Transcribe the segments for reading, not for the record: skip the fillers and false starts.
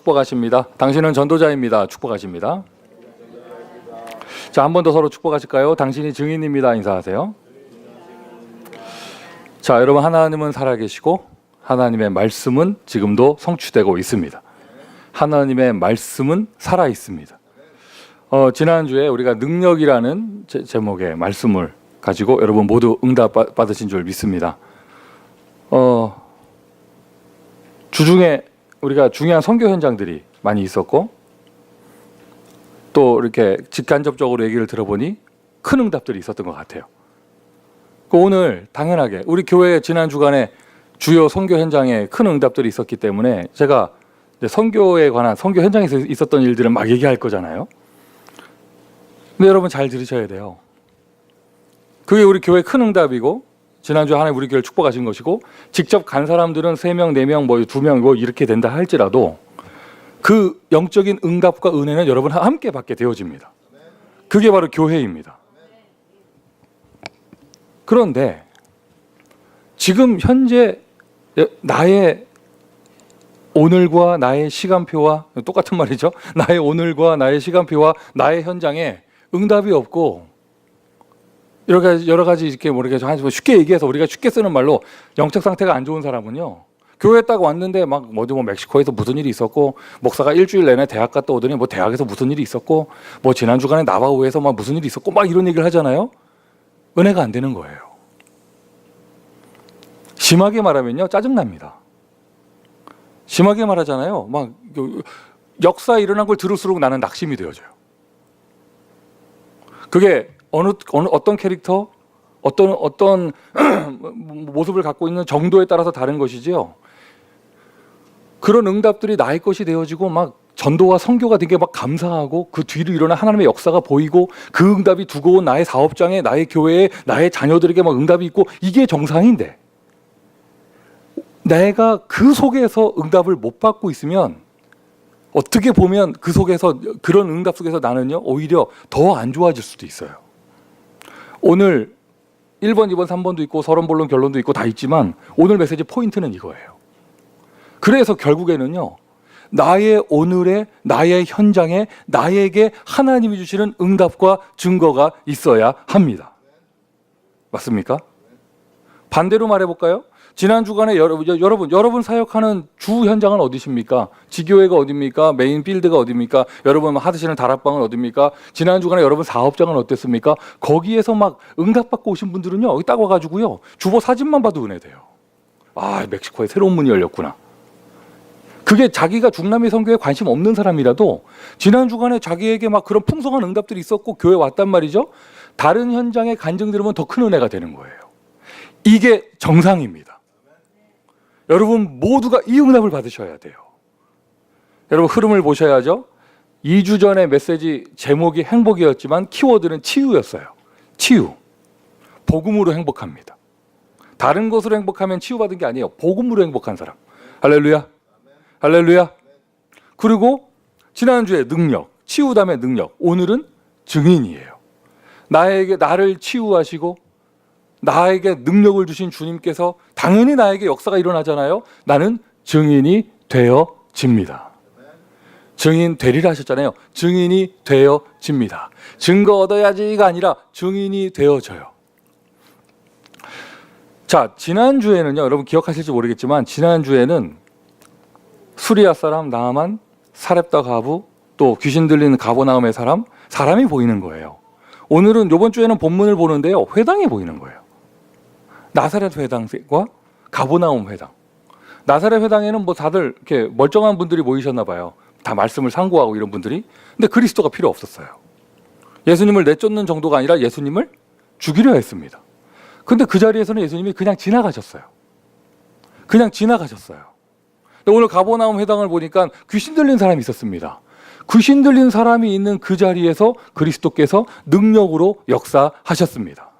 축복하십니다. 당신은 전도자입니다. 축복하십니다. 자, 한 번 더 서로 축복하실까요? 당신이 증인입니다. 인사하세요. 자, 여러분, 하나님은 살아계시고 하나님의 말씀은 지금도 성취되고 있습니다. 하나님의 말씀은 살아 있습니다. 지난주에 우리가 능력이라는 제목의 말씀을 가지고 여러분 모두 응답 받으신 줄 믿습니다. 주중에 우리가 중요한 선교 현장들이 많이 있었고 또 이렇게 직간접적으로 얘기를 들어보니 큰 응답들이 있었던 것 같아요. 오늘 당연하게 우리 교회 지난 주간에 주요 선교 현장에 큰 응답들이 있었기 때문에 제가 선교에 관한 선교 현장에서 있었던 일들을 막 얘기할 거잖아요. 근데 여러분 잘 들으셔야 돼요. 그게 우리 교회 큰 응답이고 지난주에 하나님 우리 교회를 축복하신 것이고 직접 간 사람들은 3명, 4명, 2명 이렇게 된다 할지라도 그 영적인 응답과 은혜는 여러분 함께 받게 되어집니다. 그게 바로 교회입니다. 그런데 지금 현재 나의 오늘과 나의 시간표와 똑같은 말이죠. 나의 오늘과 나의 시간표와 나의 현장에 응답이 없고 여러 가지 이렇게 모르겠죠. 쉽게 얘기해서 우리가 쉽게 쓰는 말로 영적 상태가 안 좋은 사람은요. 교회 딱 왔는데 막 어디 멕시코에서 무슨 일이 있었고 목사가 일주일 내내 대학 갔다 오더니 대학에서 무슨 일이 있었고 지난 주간에 나바우에서 막 무슨 일이 있었고 막 이런 얘기를 하잖아요. 은혜가 안 되는 거예요. 심하게 말하면요 짜증납니다. 심하게 말하잖아요. 막 역사 일어난 걸 들을수록 나는 낙심이 되어져요. 그게 어떤 캐릭터, 어떤 모습을 갖고 있는 정도에 따라서 다른 것이지요. 그런 응답들이 나의 것이 되어지고 막 전도와 선교가 되게 막 감사하고 그 뒤로 일어난 하나님의 역사가 보이고 그 응답이 두고 온 나의 사업장에 나의 교회에 나의 자녀들에게 막 응답이 있고 이게 정상인데 내가 그 속에서 응답을 못 받고 있으면 어떻게 보면 그 속에서 그런 응답 속에서 나는요 오히려 더 안 좋아질 수도 있어요. 오늘 1번, 2번, 3번도 있고 서론, 본론, 결론도 있고 다 있지만 오늘 메시지 포인트는 이거예요. 그래서 결국에는요 나의 오늘에 나의 현장에 나에게 하나님이 주시는 응답과 증거가 있어야 합니다. 맞습니까? 반대로 말해볼까요? 지난 주간에 여러분 사역하는 주 현장은 어디십니까? 지교회가 어디입니까? 메인 필드가 어디입니까? 여러분 하시는 다락방은 어디입니까? 지난 주간에 여러분 사업장은 어땠습니까? 거기에서 막 응답받고 오신 분들은요 여기 딱 와가지고요 주보 사진만 봐도 은혜돼요. 아 멕시코에 새로운 문이 열렸구나. 그게 자기가 중남미 선교에 관심 없는 사람이라도 지난 주간에 자기에게 막 그런 풍성한 응답들이 있었고 교회 왔단 말이죠. 다른 현장의 간증 들으면 더 큰 은혜가 되는 거예요. 이게 정상입니다. 여러분 모두가 이 응답을 받으셔야 돼요. 여러분 흐름을 보셔야죠. 2주 전에 메시지 제목이 행복이었지만 키워드는 치유였어요. 치유. 복음으로 행복합니다. 다른 것으로 행복하면 치유받은 게 아니에요. 복음으로 행복한 사람. 할렐루야. 할렐루야. 그리고 지난주에 능력, 치유 다음에 능력. 오늘은 증인이에요. 나를 치유하시고 나에게 능력을 주신 주님께서 당연히 나에게 역사가 일어나잖아요. 나는 증인이 되어집니다. 증인 되리라 하셨잖아요. 증인이 되어집니다. 증거 얻어야지가 아니라 증인이 되어져요. 자, 지난주에는요. 여러분 기억하실지 모르겠지만 지난주에는 수리아 사람 나아만, 사렙다 과부, 또 귀신 들리는 가버나움의 사람이 보이는 거예요. 오늘은 이번 주에는 본문을 보는데요. 회당이 보이는 거예요. 나사렛 회당과 가버나움 회당. 나사렛 회당에는 다들 이렇게 멀쩡한 분들이 모이셨나 봐요. 다 말씀을 상고하고 이런 분들이. 근데 그리스도가 필요 없었어요. 예수님을 내쫓는 정도가 아니라 예수님을 죽이려 했습니다. 근데 그 자리에서는 예수님이 그냥 지나가셨어요. 그냥 지나가셨어요. 오늘 가버나움 회당을 보니까 귀신 들린 사람이 있었습니다. 귀신 들린 사람이 있는 그 자리에서 그리스도께서 능력으로 역사하셨습니다.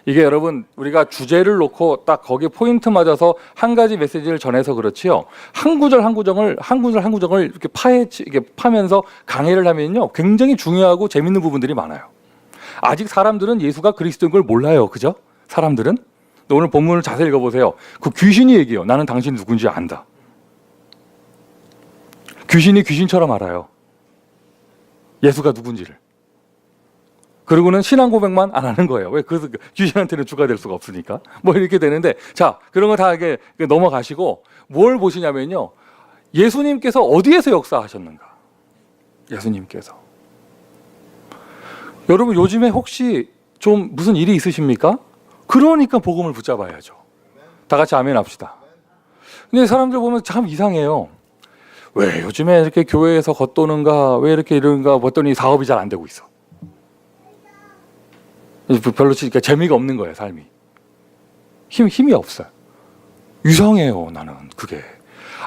이게 여러분 우리가 주제를 놓고 딱 거기에 포인트 맞아서 한 가지 메시지를 전해서 그렇지요. 한 구절 한 구정을 이렇게 파면서 강해를 하면요 굉장히 중요하고 재밌는 부분들이 많아요. 아직 사람들은 예수가 그리스도인 걸 몰라요, 그죠? 사람들은. 오늘 본문을 자세히 읽어보세요. 그 귀신이 얘기해요. 나는 당신 누군지 안다. 귀신이 귀신처럼 알아요. 예수가 누군지를. 그리고는 신앙 고백만 안 하는 거예요. 왜? 그 귀신한테는 주가 될 수가 없으니까. 뭐 이렇게 되는데, 자, 그런 거 다 이렇게 넘어가시고 뭘 보시냐면요. 예수님께서 어디에서 역사하셨는가? 예수님께서. 여러분 요즘에 혹시 좀 무슨 일이 있으십니까? 그러니까 복음을 붙잡아야죠. 다 같이 아멘 합시다. 근데 사람들 보면 참 이상해요. 왜 요즘에 이렇게 교회에서 겉도는가? 왜 이렇게 이런가? 봤더니 사업이 잘 안 되고 있어. 별로 재미가 없는 거예요, 삶이. 힘이 없어요. 이상해요, 나는 그게.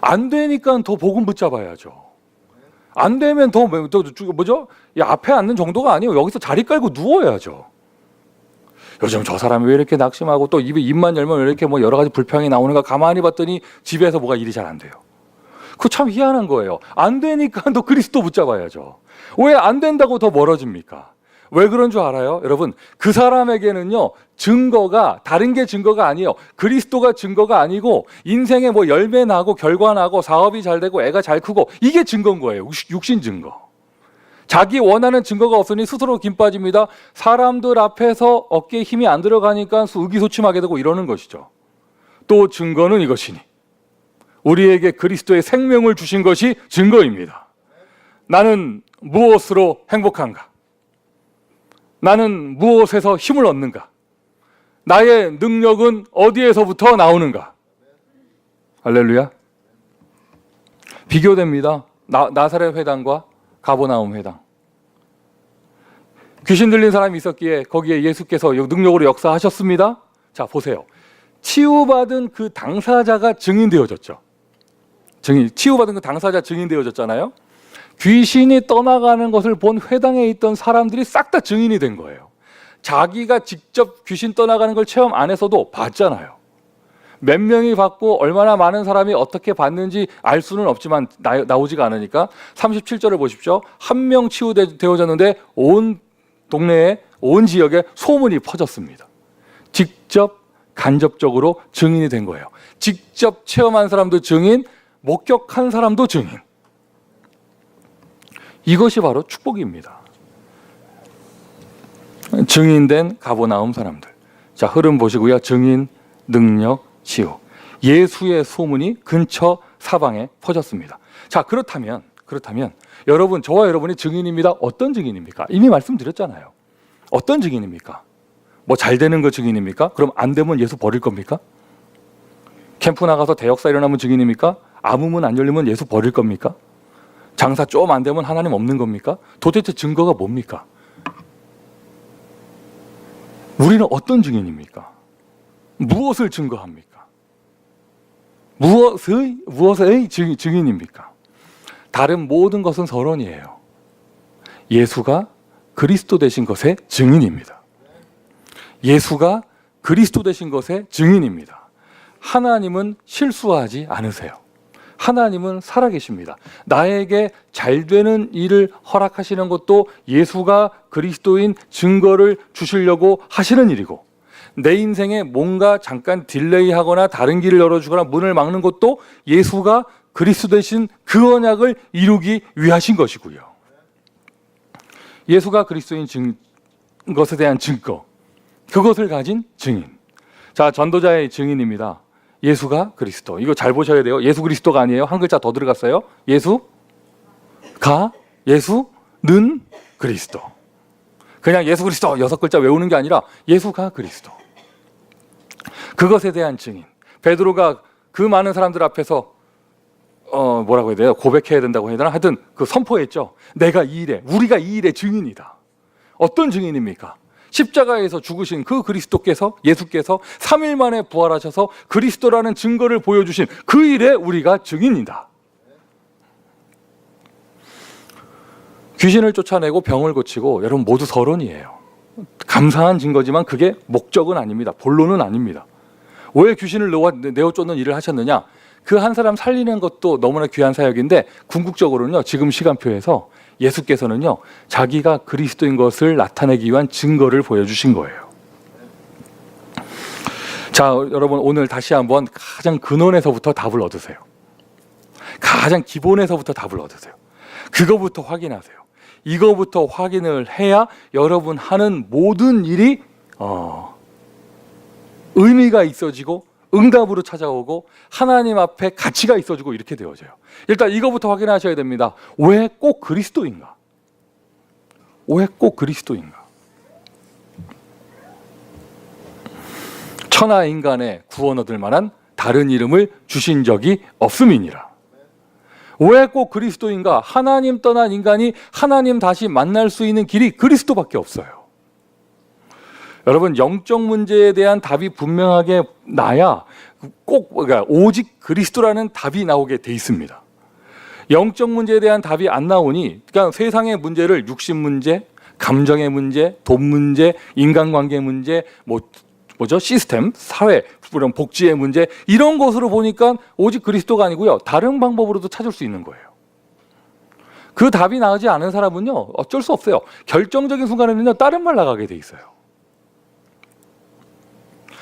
안 되니까 더 복음 붙잡아야죠. 안 되면 더 뭐죠? 이 앞에 앉는 정도가 아니에요. 여기서 자리 깔고 누워야죠. 요즘 저 사람이 왜 이렇게 낙심하고 또 입만 열면 왜 이렇게 뭐 여러 가지 불평이 나오는가 가만히 봤더니 집에서 뭐가 일이 잘 안 돼요. 그거 참 희한한 거예요. 안 되니까 더 그리스도 붙잡아야죠. 왜 안 된다고 더 멀어집니까? 왜 그런 줄 알아요? 여러분, 그 사람에게는요, 증거가 다른 게 증거가 아니에요. 그리스도가 증거가 아니고 인생에 뭐 열매 나고 결과 나고 사업이 잘 되고 애가 잘 크고 이게 증거인 거예요. 육신 증거. 자기 원하는 증거가 없으니 스스로 김 빠집니다. 사람들 앞에서 어깨에 힘이 안 들어가니까 의기소침하게 되고 이러는 것이죠. 또 증거는 이것이니 우리에게 그리스도의 생명을 주신 것이 증거입니다. 나는 무엇으로 행복한가? 나는 무엇에서 힘을 얻는가? 나의 능력은 어디에서부터 나오는가? 할렐루야. 비교됩니다. 나사렛 회당과 가버나움 회당. 귀신 들린 사람이 있었기에 거기에 예수께서 능력으로 역사하셨습니다. 자, 보세요. 치유받은 그 당사자가 증인되어졌죠. 치유받은 그 당사자 증인되어졌잖아요. 귀신이 떠나가는 것을 본 회당에 있던 사람들이 싹 다 증인이 된 거예요. 자기가 직접 귀신 떠나가는 걸 체험 안 했어도 봤잖아요. 몇 명이 봤고 얼마나 많은 사람이 어떻게 봤는지 알 수는 없지만 나오지가 않으니까 37절을 보십시오. 한 명 치유되어졌는데 온 동네에 온 지역에 소문이 퍼졌습니다. 직접 간접적으로 증인이 된 거예요. 직접 체험한 사람도 증인, 목격한 사람도 증인. 이것이 바로 축복입니다. 증인된 가버나움 사람들. 자, 흐름 보시고요. 증인, 능력, 치유. 예수의 소문이 근처 사방에 퍼졌습니다. 자, 그렇다면 여러분, 저와 여러분이 증인입니다. 어떤 증인입니까? 이미 말씀드렸잖아요. 어떤 증인입니까? 뭐 잘 되는 거 증인입니까? 그럼 안 되면 예수 버릴 겁니까? 캠프 나가서 대역사 일어나면 증인입니까? 아무 문 안 열리면 예수 버릴 겁니까? 장사 좀 안 되면 하나님 없는 겁니까? 도대체 증거가 뭡니까? 우리는 어떤 증인입니까? 무엇을 증거합니까? 무엇의 증인입니까? 다른 모든 것은 서론이에요. 예수가 그리스도 되신 것의 증인입니다. 예수가 그리스도 되신 것의 증인입니다. 하나님은 실수하지 않으세요. 하나님은 살아계십니다. 나에게 잘 되는 일을 허락하시는 것도 예수가 그리스도인 증거를 주시려고 하시는 일이고, 내 인생에 뭔가 잠깐 딜레이하거나 다른 길을 열어주거나 문을 막는 것도 예수가 그리스도 되신 그 언약을 이루기 위하신 것이고요. 예수가 그리스도인 것에 대한 증거, 그것을 가진 증인. 자, 전도자의 증인입니다. 예수가 그리스도. 이거 잘 보셔야 돼요. 예수 그리스도가 아니에요. 한 글자 더 들어갔어요. 예수는 그리스도. 그냥 예수 그리스도 6글자 외우는 게 아니라 예수가 그리스도. 그것에 대한 증인. 베드로가 그 많은 사람들 앞에서 뭐라고 해야 돼요? 고백해야 된다고 해야 되나? 하여튼 그 선포했죠. 우리가 이 일의 증인이다. 어떤 증인입니까? 십자가에서 죽으신 그 그리스도께서, 예수께서 3일 만에 부활하셔서 그리스도라는 증거를 보여주신 그 일에 우리가 증인이다. 귀신을 쫓아내고 병을 고치고 여러분 모두 서론이에요. 감사한 증거지만 그게 목적은 아닙니다. 본론은 아닙니다. 왜 귀신을 내어 쫓는 일을 하셨느냐? 그 한 사람 살리는 것도 너무나 귀한 사역인데 궁극적으로는요, 지금 시간표에서 예수께서는요, 자기가 그리스도인 것을 나타내기 위한 증거를 보여주신 거예요. 자, 여러분 오늘 다시 한번 가장 근원에서부터 답을 얻으세요. 가장 기본에서부터 답을 얻으세요. 그거부터 확인하세요. 이거부터 확인을 해야 여러분 하는 모든 일이 의미가 있어지고 응답으로 찾아오고 하나님 앞에 가치가 있어지고 이렇게 되어져요. 일단 이거부터 확인하셔야 됩니다. 왜 꼭 그리스도인가? 왜 꼭 그리스도인가? 천하 인간의 구원 얻을 만한 다른 이름을 주신 적이 없음이니라. 왜 꼭 그리스도인가? 하나님 떠난 인간이 하나님 다시 만날 수 있는 길이 그리스도밖에 없어요. 여러분, 영적 문제에 대한 답이 분명하게 나야 그러니까 오직 그리스도라는 답이 나오게 돼 있습니다. 영적 문제에 대한 답이 안 나오니, 그러니까 세상의 문제를 육신 문제, 감정의 문제, 돈 문제, 인간관계 문제, 시스템, 사회, 이런 복지의 문제, 이런 것으로 보니까 오직 그리스도가 아니고요, 다른 방법으로도 찾을 수 있는 거예요. 그 답이 나오지 않은 사람은요, 어쩔 수 없어요. 결정적인 순간에는요, 다른 말 나가게 돼 있어요.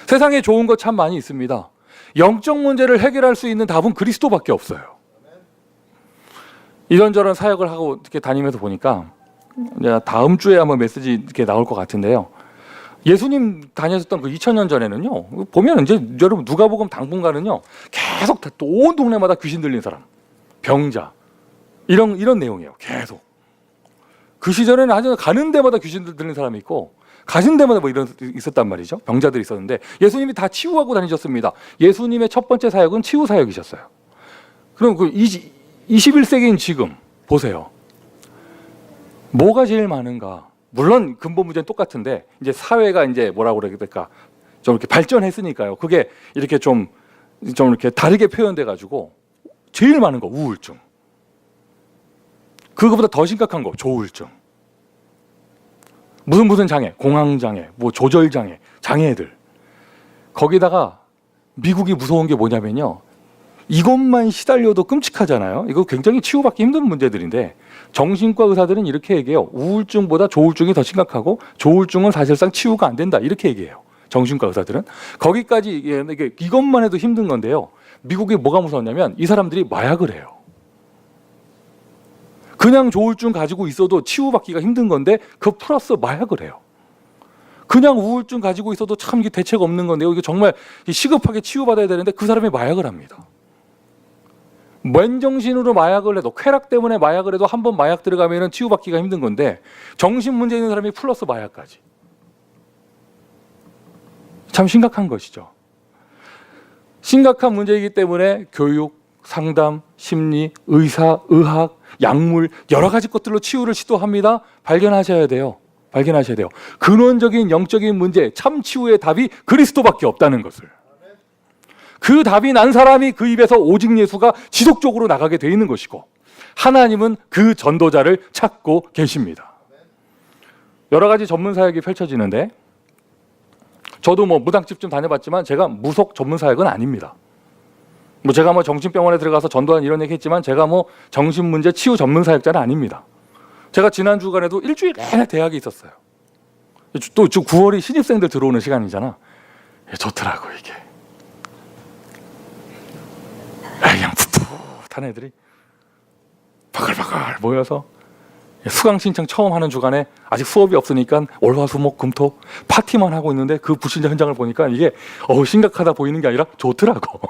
세상에 좋은 거 참 많이 있습니다. 영적 문제를 해결할 수 있는 답은 그리스도밖에 없어요. 이런저런 사역을 하고 이렇게 다니면서 보니까, 다음 주에 한번 메시지 이렇게 나올 것 같은데요. 예수님 다녔었던 그 2000년 전에는요, 보면 이제 여러분 누가복음 당분간은요, 계속 온 동네마다 귀신 들린 사람, 병자, 이런 내용이에요. 계속. 그 시절에는 아주 가는 데마다 귀신 들린 사람이 있고, 가신 데마다 있었단 말이죠. 병자들이 있었는데 예수님이 다 치유하고 다니셨습니다. 예수님의 첫 번째 사역은 치유 사역이셨어요. 그럼 그 21세기인 지금 보세요. 뭐가 제일 많은가? 물론 근본 문제는 똑같은데 이제 사회가 이제 뭐라고 그래야 될까? 좀 이렇게 발전했으니까요. 그게 이렇게 좀 이렇게 다르게 표현돼 가지고 제일 많은 거 우울증. 그거보다 더 심각한 거 조울증. 무슨 장애, 공황장애, 조절장애, 장애들. 거기다가 미국이 무서운 게 뭐냐면요, 이것만 시달려도 끔찍하잖아요. 이거 굉장히 치유받기 힘든 문제들인데 정신과 의사들은 이렇게 얘기해요. 우울증보다 조울증이 더 심각하고 조울증은 사실상 치유가 안 된다, 이렇게 얘기해요. 정신과 의사들은. 거기까지 이것만 해도 힘든 건데요, 미국이 뭐가 무서웠냐면 이 사람들이 마약을 해요. 그냥 조울증 가지고 있어도 치유받기가 힘든 건데 그 플러스 마약을 해요. 그냥 우울증 가지고 있어도 참 이게 대책 없는 건데요, 이게 정말 시급하게 치유받아야 되는데 그 사람이 마약을 합니다. 맨정신으로 마약을 해도, 쾌락 때문에 마약을 해도 한 번 마약 들어가면 치유받기가 힘든 건데 정신 문제 있는 사람이 플러스 마약까지. 참 심각한 것이죠. 심각한 문제이기 때문에 교육, 상담, 심리, 의사, 의학, 약물, 여러 가지 것들로 치유를 시도합니다. 발견하셔야 돼요. 근원적인 영적인 문제, 참 치유의 답이 그리스도밖에 없다는 것을. 그 답이 난 사람이 그 입에서 오직 예수가 지속적으로 나가게 돼 있는 것이고, 하나님은 그 전도자를 찾고 계십니다. 여러 가지 전문 사역이 펼쳐지는데, 저도 무당집 좀 다녀봤지만 제가 무속 전문 사역은 아닙니다. 제가 정신병원에 들어가서 전도한 이런 얘기 했지만 제가 정신문제 치유 전문 사역자는 아닙니다. 제가 지난 주간에도 일주일 내내 대학에 있었어요. 또 9월이 신입생들 들어오는 시간이잖아. 좋더라고 이게. 그냥 풋풋한 애들이 바글바글 모여서 수강 신청 처음 하는 주간에 아직 수업이 없으니까 월화수목금토 파티만 하고 있는데 그 불신자 현장을 보니까 이게 심각하다 보이는 게 아니라 좋더라고.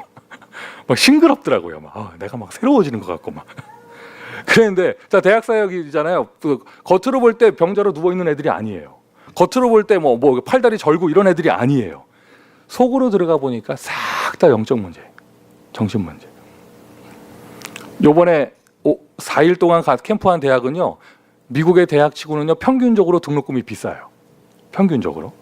막 싱그럽더라고요. 내가 새로워지는 것 같고 막. 그랬는데 대학 사역이잖아요. 겉으로 볼 때 병자로 누워 있는 애들이 아니에요. 겉으로 볼 때 팔다리 절고 이런 애들이 아니에요. 속으로 들어가 보니까 싹 다 영적 문제, 정신 문제. 요번에 4일 동안 캠프한 대학은요, 미국의 대학치고는요 평균적으로 등록금이 비싸요. 평균적으로.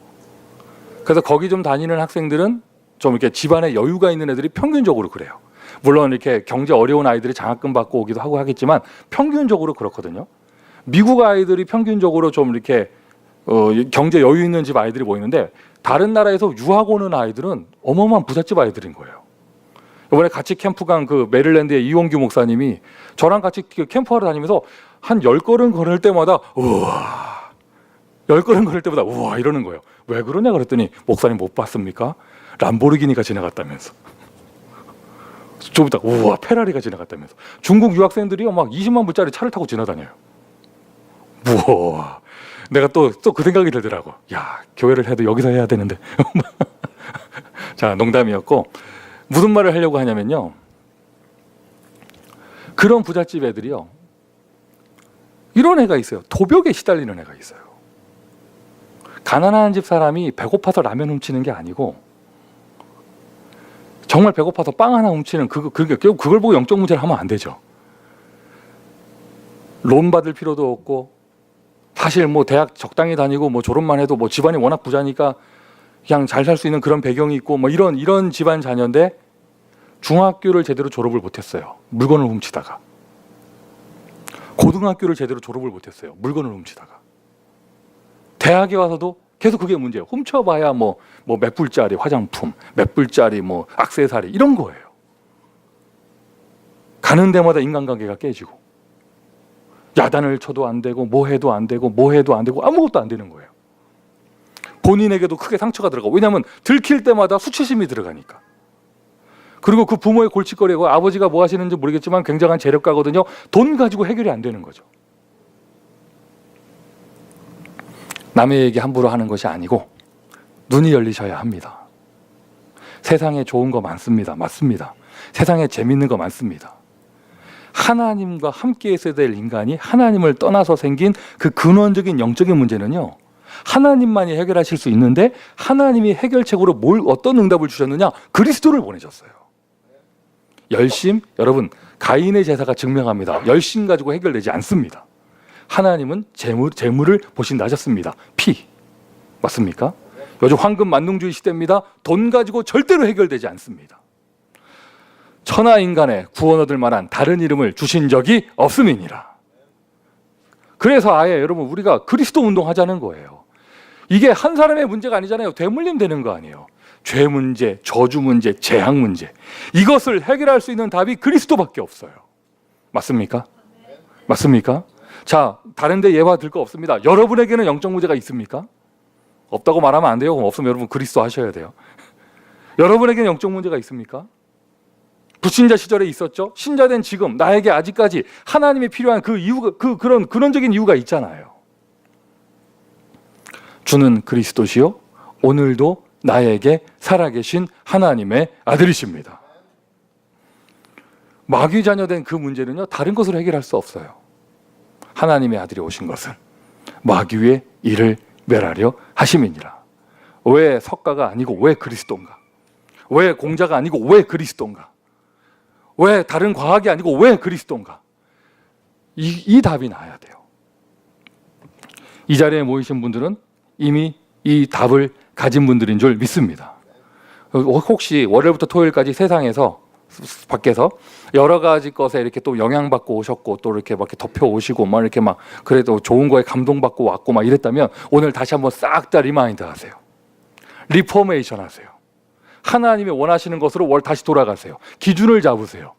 그래서 거기 좀 다니는 학생들은 좀 이렇게 집안에 여유가 있는 애들이 평균적으로 그래요. 물론 이렇게 경제 어려운 아이들이 장학금 받고 오기도 하고 하겠지만 평균적으로 그렇거든요. 미국 아이들이 평균적으로 좀 이렇게 경제 여유 있는 집 아이들이 모이는데 다른 나라에서 유학 오는 아이들은 어마어마한 부잣집 아이들인 거예요. 이번에 같이 캠프 간 그 메릴랜드의 이원규 목사님이 저랑 같이 캠프하러 다니면서 한 10걸음 걸을 때마다 우와, 10걸음 걸을 때마다 우와 이러는 거예요. 왜 그러냐 그랬더니 목사님 못 봤습니까? 람보르기니가 지나갔다면서. 좀 이따 우와 페라리가 지나갔다면서. 중국 유학생들이요 막 20만 불짜리 차를 타고 지나다녀요. 우와. 내가 또 그 생각이 들더라고. 야, 교회를 해도 여기서 해야 되는데. 자, 농담이었고, 무슨 말을 하려고 하냐면요, 그런 부잣집 애들이요, 이런 애가 있어요. 도벽에 시달리는 애가 있어요. 가난한 집 사람이 배고파서 라면 훔치는 게 아니고 정말 배고파서 빵 하나 훔치는 그걸 보고 영적 문제를 하면 안 되죠. 론 받을 필요도 없고, 사실 뭐 대학 적당히 다니고 뭐 졸업만 해도 뭐 집안이 워낙 부자니까 그냥 잘 살 수 있는 그런 배경이 있고 뭐 이런 집안 자녀인데 중학교를 제대로 졸업을 못했어요. 물건을 훔치다가. 고등학교를 제대로 졸업을 못했어요. 물건을 훔치다가. 대학에 와서도 계속 그게 문제예요. 훔쳐봐야 뭐 몇 불짜리 화장품, 몇 불짜리 뭐 액세서리 이런 거예요. 가는 데마다 인간관계가 깨지고 야단을 쳐도 안 되고 뭐 해도 안 되고 뭐 해도 안 되고 아무것도 안 되는 거예요. 본인에게도 크게 상처가 들어가고, 왜냐하면 들킬 때마다 수치심이 들어가니까. 그리고 그 부모의 골칫거리고, 아버지가 뭐 하시는지 모르겠지만 굉장한 재력가거든요. 돈 가지고 해결이 안 되는 거죠. 남의 얘기 함부로 하는 것이 아니고 눈이 열리셔야 합니다. 세상에 좋은 거 많습니다. 맞습니다. 세상에 재밌는 거 많습니다. 하나님과 함께 있어야 될 인간이 하나님을 떠나서 생긴 그 근원적인 영적인 문제는요, 하나님만이 해결하실 수 있는데, 하나님이 해결책으로 어떤 응답을 주셨느냐? 그리스도를 보내셨어요. 열심, 여러분, 가인의 제사가 증명합니다. 열심 가지고 해결되지 않습니다. 하나님은 재물을 보신다 하셨습니다. 피, 맞습니까? 요즘 황금 만능주의 시대입니다. 돈 가지고 절대로 해결되지 않습니다. 천하 인간의 구원 얻을 만한 다른 이름을 주신 적이 없음이니라. 그래서 아예 여러분 우리가 그리스도 운동하자는 거예요. 이게 한 사람의 문제가 아니잖아요. 대물림 되는 거 아니에요. 죄 문제, 저주 문제, 재앙 문제, 이것을 해결할 수 있는 답이 그리스도밖에 없어요. 맞습니까? 맞습니까? 자, 다른 데 예화 들 거 없습니다. 여러분에게는 영적 문제가 있습니까? 없다고 말하면 안 돼요. 그럼 없으면 여러분 그리스도 하셔야 돼요. 여러분에게는 영적 문제가 있습니까? 불신자 시절에 있었죠. 신자된 지금 나에게 아직까지 하나님이 필요한 그 이유가, 그런 근원적인 이유가 있잖아요. 주는 그리스도시요 오늘도 나에게 살아계신 하나님의 아들이십니다. 마귀 자녀된 그 문제는요, 다른 것으로 해결할 수 없어요. 하나님의 아들이 오신 것은 마귀의 일을 멸하려 하심이니라. 왜 석가가 아니고 왜 그리스도인가? 왜 공자가 아니고 왜 그리스도인가? 왜 다른 과학이 아니고 왜 그리스도인가? 이 답이 나와야 돼요. 이 자리에 모이신 분들은 이미 이 답을 가진 분들인 줄 믿습니다. 혹시 월요일부터 토요일까지 세상에서, 밖에서 여러 가지 것에 이렇게 또 영향받고 오셨고, 또 이렇게 막 덮여 오시고 막 이렇게 막 그래도 좋은 거에 감동받고 왔고 막 이랬다면, 오늘 다시 한번 싹 다 리마인드 하세요. 리포메이션 하세요. 하나님이 원하시는 것으로 다시 돌아가세요. 기준을 잡으세요.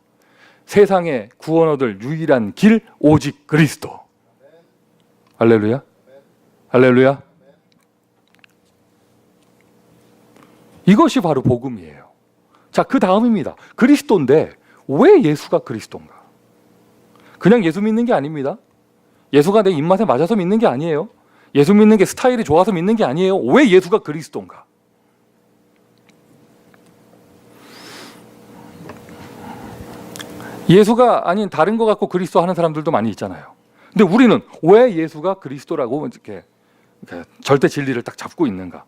세상에 구원 얻을 유일한 길 오직 그리스도. 할렐루야. 할렐루야. 이것이 바로 복음이에요. 자, 그 다음입니다. 그리스도인데 왜 예수가 그리스도인가? 그냥 예수 믿는 게 아닙니다. 예수가 내 입맛에 맞아서 믿는 게 아니에요. 예수 믿는 게 스타일이 좋아서 믿는 게 아니에요. 왜 예수가 그리스도인가? 예수가 아닌 다른 거 갖고 그리스도 하는 사람들도 많이 있잖아요. 근데 우리는 왜 예수가 그리스도라고 이렇게 절대 진리를 딱 잡고 있는가?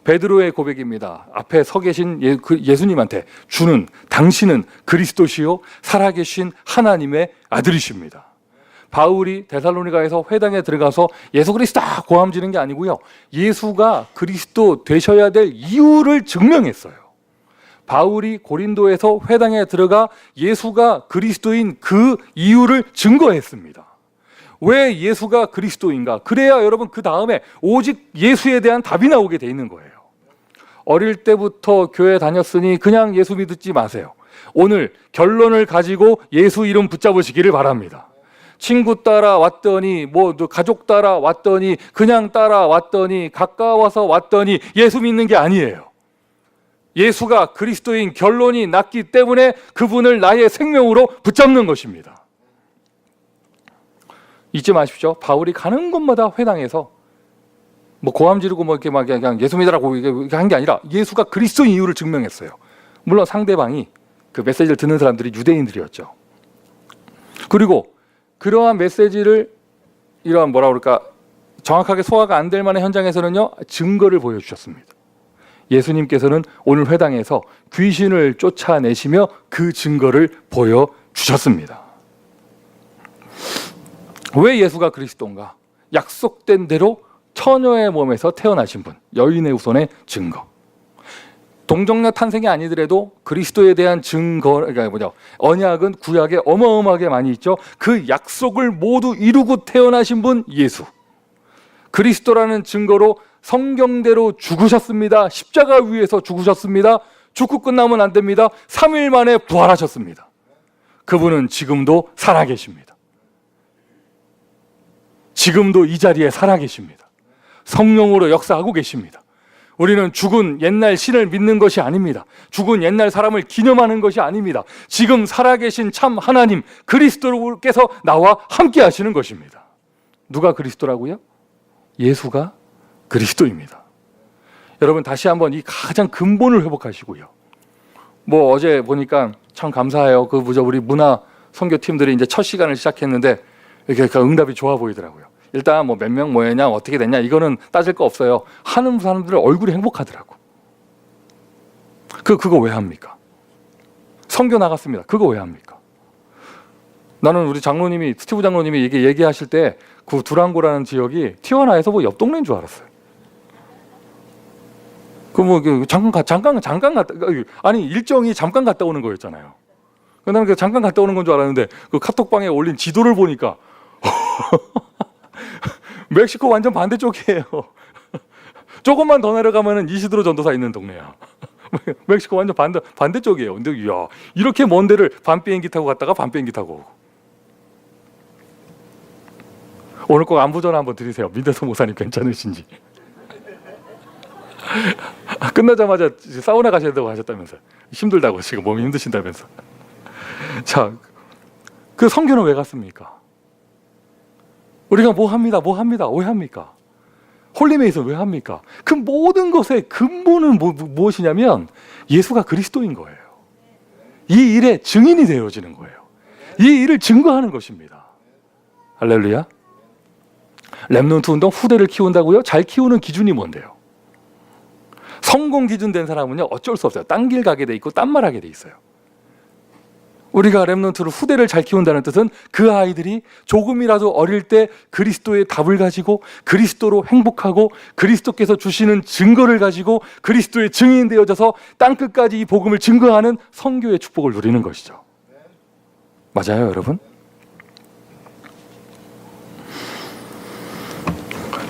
베드로의 고백입니다. 앞에 서 계신 예수님한테, 주는, 당신은 그리스도시요 살아계신 하나님의 아들이십니다. 바울이 데살로니가에서 회당에 들어가서 예수 그리스도 고함지는 게 아니고요, 예수가 그리스도 되셔야 될 이유를 증명했어요. 바울이 고린도에서 회당에 들어가 예수가 그리스도인 그 이유를 증거했습니다. 왜 예수가 그리스도인가? 그래야 여러분 그 다음에 오직 예수에 대한 답이 나오게 돼 있는 거예요. 어릴 때부터 교회 다녔으니 그냥 예수 믿지 마세요. 오늘 결론을 가지고 예수 이름 붙잡으시기를 바랍니다. 친구 따라왔더니, 뭐 가족 따라왔더니, 그냥 따라왔더니, 가까워서 왔더니 예수 믿는 게 아니에요. 예수가 그리스도인 결론이 났기 때문에 그분을 나의 생명으로 붙잡는 것입니다. 잊지 마십시오. 바울이 가는 곳마다 회당에서 뭐 고함 지르고 뭐 이렇게 막 그냥 예수 믿으라고 이렇게 한 게 아니라 예수가 그리스도인 이유를 증명했어요. 물론 상대방이 그 메시지를 듣는 사람들이 유대인들이었죠. 그리고 그러한 메시지를 이러한 뭐라 그럴까 정확하게 소화가 안 될 만한 현장에서는요 증거를 보여주셨습니다. 예수님께서는 오늘 회당에서 귀신을 쫓아내시며 그 증거를 보여주셨습니다. 왜 예수가 그리스도인가? 약속된 대로 처녀의 몸에서 태어나신 분, 여인의 후손의 증거. 동정녀 탄생이 아니더라도 그리스도에 대한 증거, 그러니까 언약은 구약에 어마어마하게 많이 있죠. 그 약속을 모두 이루고 태어나신 분 예수. 그리스도라는 증거로 성경대로 죽으셨습니다. 십자가 위에서 죽으셨습니다. 죽고 끝나면 안 됩니다. 3일 만에 부활하셨습니다. 그분은 지금도 살아계십니다. 지금도 이 자리에 살아계십니다. 성령으로 역사하고 계십니다. 우리는 죽은 옛날 신을 믿는 것이 아닙니다. 죽은 옛날 사람을 기념하는 것이 아닙니다. 지금 살아계신 참 하나님 그리스도께서 나와 함께 하시는 것입니다. 누가 그리스도라고요? 예수가 그리스도입니다. 여러분 다시 한번 이 가장 근본을 회복하시고요. 뭐 어제 보니까 참 감사해요. 우리 문화 선교팀들이 이제 첫 시간을 시작했는데 이렇게 응답이 좋아 보이더라고요. 일단 뭐 몇 명 모였냐 어떻게 됐냐 이거는 따질 거 없어요. 하는 사람들 얼굴이 행복하더라고. 그거 왜 합니까? 선교 나갔습니다. 그거 왜 합니까? 나는 우리 장로님이 스티브 장로님이 얘기하실 때 그 두랑고라는 지역이 티와나에서 뭐 옆 동네인 줄 알았어요. 잠깐 갔다 아니 일정이 잠깐 갔다 오는 거였잖아요. 나는 잠깐 갔다 오는 건 줄 알았는데 그 카톡방에 올린 지도를 보니까 멕시코 완전 반대쪽이에요. 조금만 더 내려가면은 이시드로 전도사 있는 동네야. 멕시코 완전 반대쪽이에요. 근데 이야, 이렇게 먼 데를 밤 비행기 타고 갔다가 밤 비행기 타고 오고. 오늘 꼭 안부 전화 한번 드리세요. 민대성 목사님 괜찮으신지. 끝나자마자 사우나 가셔야 되고 하셨다면서요. 힘들다고 지금 몸이 힘드신다면서. 자, 그 선교는 왜 갔습니까? 우리가 뭐 합니다. 왜 합니까? 홀리메이서 왜 합니까? 그 모든 것의 근본은 무엇이냐면 예수가 그리스도인 거예요. 이 일의 증인이 되어지는 거예요. 이 일을 증거하는 것입니다. 할렐루야. 렘넌트 운동 후대를 키운다고요? 잘 키우는 기준이 뭔데요? 성공 기준 된 사람은요 어쩔 수 없어요. 딴 길 가게 돼 있고 딴 말 하게 돼 있어요. 우리가 렘넌트로 후대를 잘 키운다는 뜻은 그 아이들이 조금이라도 어릴 때 그리스도의 답을 가지고 그리스도로 행복하고 그리스도께서 주시는 증거를 가지고 그리스도의 증인 되어져서 땅끝까지 이 복음을 증거하는 선교의 축복을 누리는 것이죠. 맞아요, 여러분?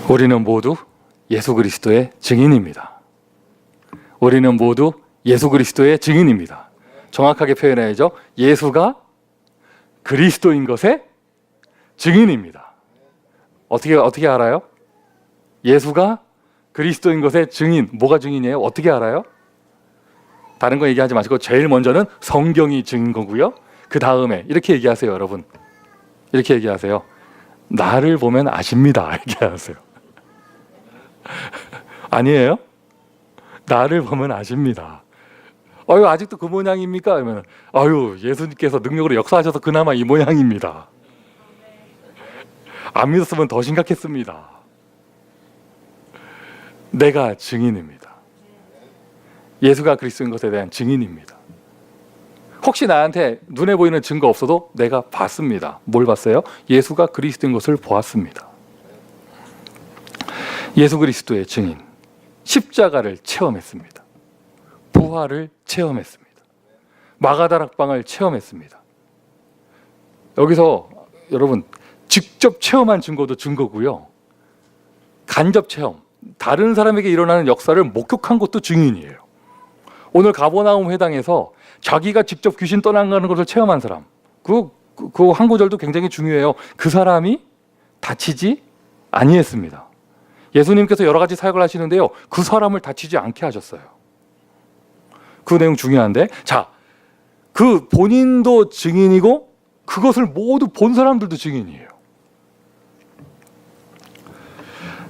우리는 모두 예수 그리스도의 증인입니다. 우리는 모두 예수 그리스도의 증인입니다. 정확하게 표현해야죠. 예수가 그리스도인 것의 증인입니다. 어떻게 알아요? 예수가 그리스도인 것의 증인. 뭐가 증인이에요? 어떻게 알아요? 다른 거 얘기하지 마시고 제일 먼저는 성경이 증인 거고요. 그 다음에 이렇게 얘기하세요, 여러분. 이렇게 얘기하세요. 나를 보면 아십니다. 얘기하세요. 아니에요? 나를 보면 아십니다. 아직도 그 모양입니까? 그러면 예수님께서 능력으로 역사하셔서 그나마 이 모양입니다. 안 믿었으면 더 심각했습니다. 내가 증인입니다. 예수가 그리스도인 것에 대한 증인입니다. 혹시 나한테 눈에 보이는 증거 없어도 내가 봤습니다. 뭘 봤어요? 예수가 그리스도인 것을 보았습니다. 예수 그리스도의 증인, 십자가를 체험했습니다. 부활을 체험했습니다. 마가다락방을 체험했습니다. 여기서 여러분 직접 체험한 증거도 증거고요. 간접 체험, 다른 사람에게 일어나는 역사를 목격한 것도 증인이에요. 오늘 가버나움 회당에서 자기가 직접 귀신 떠나가는 것을 체험한 사람, 그 한 구절도 굉장히 중요해요. 그 사람이 다치지 아니했습니다. 예수님께서 여러 가지 사역을 하시는데요, 그 사람을 다치지 않게 하셨어요. 그 내용 중요한데, 자, 그 본인도 증인이고 그것을 모두 본 사람들도 증인이에요.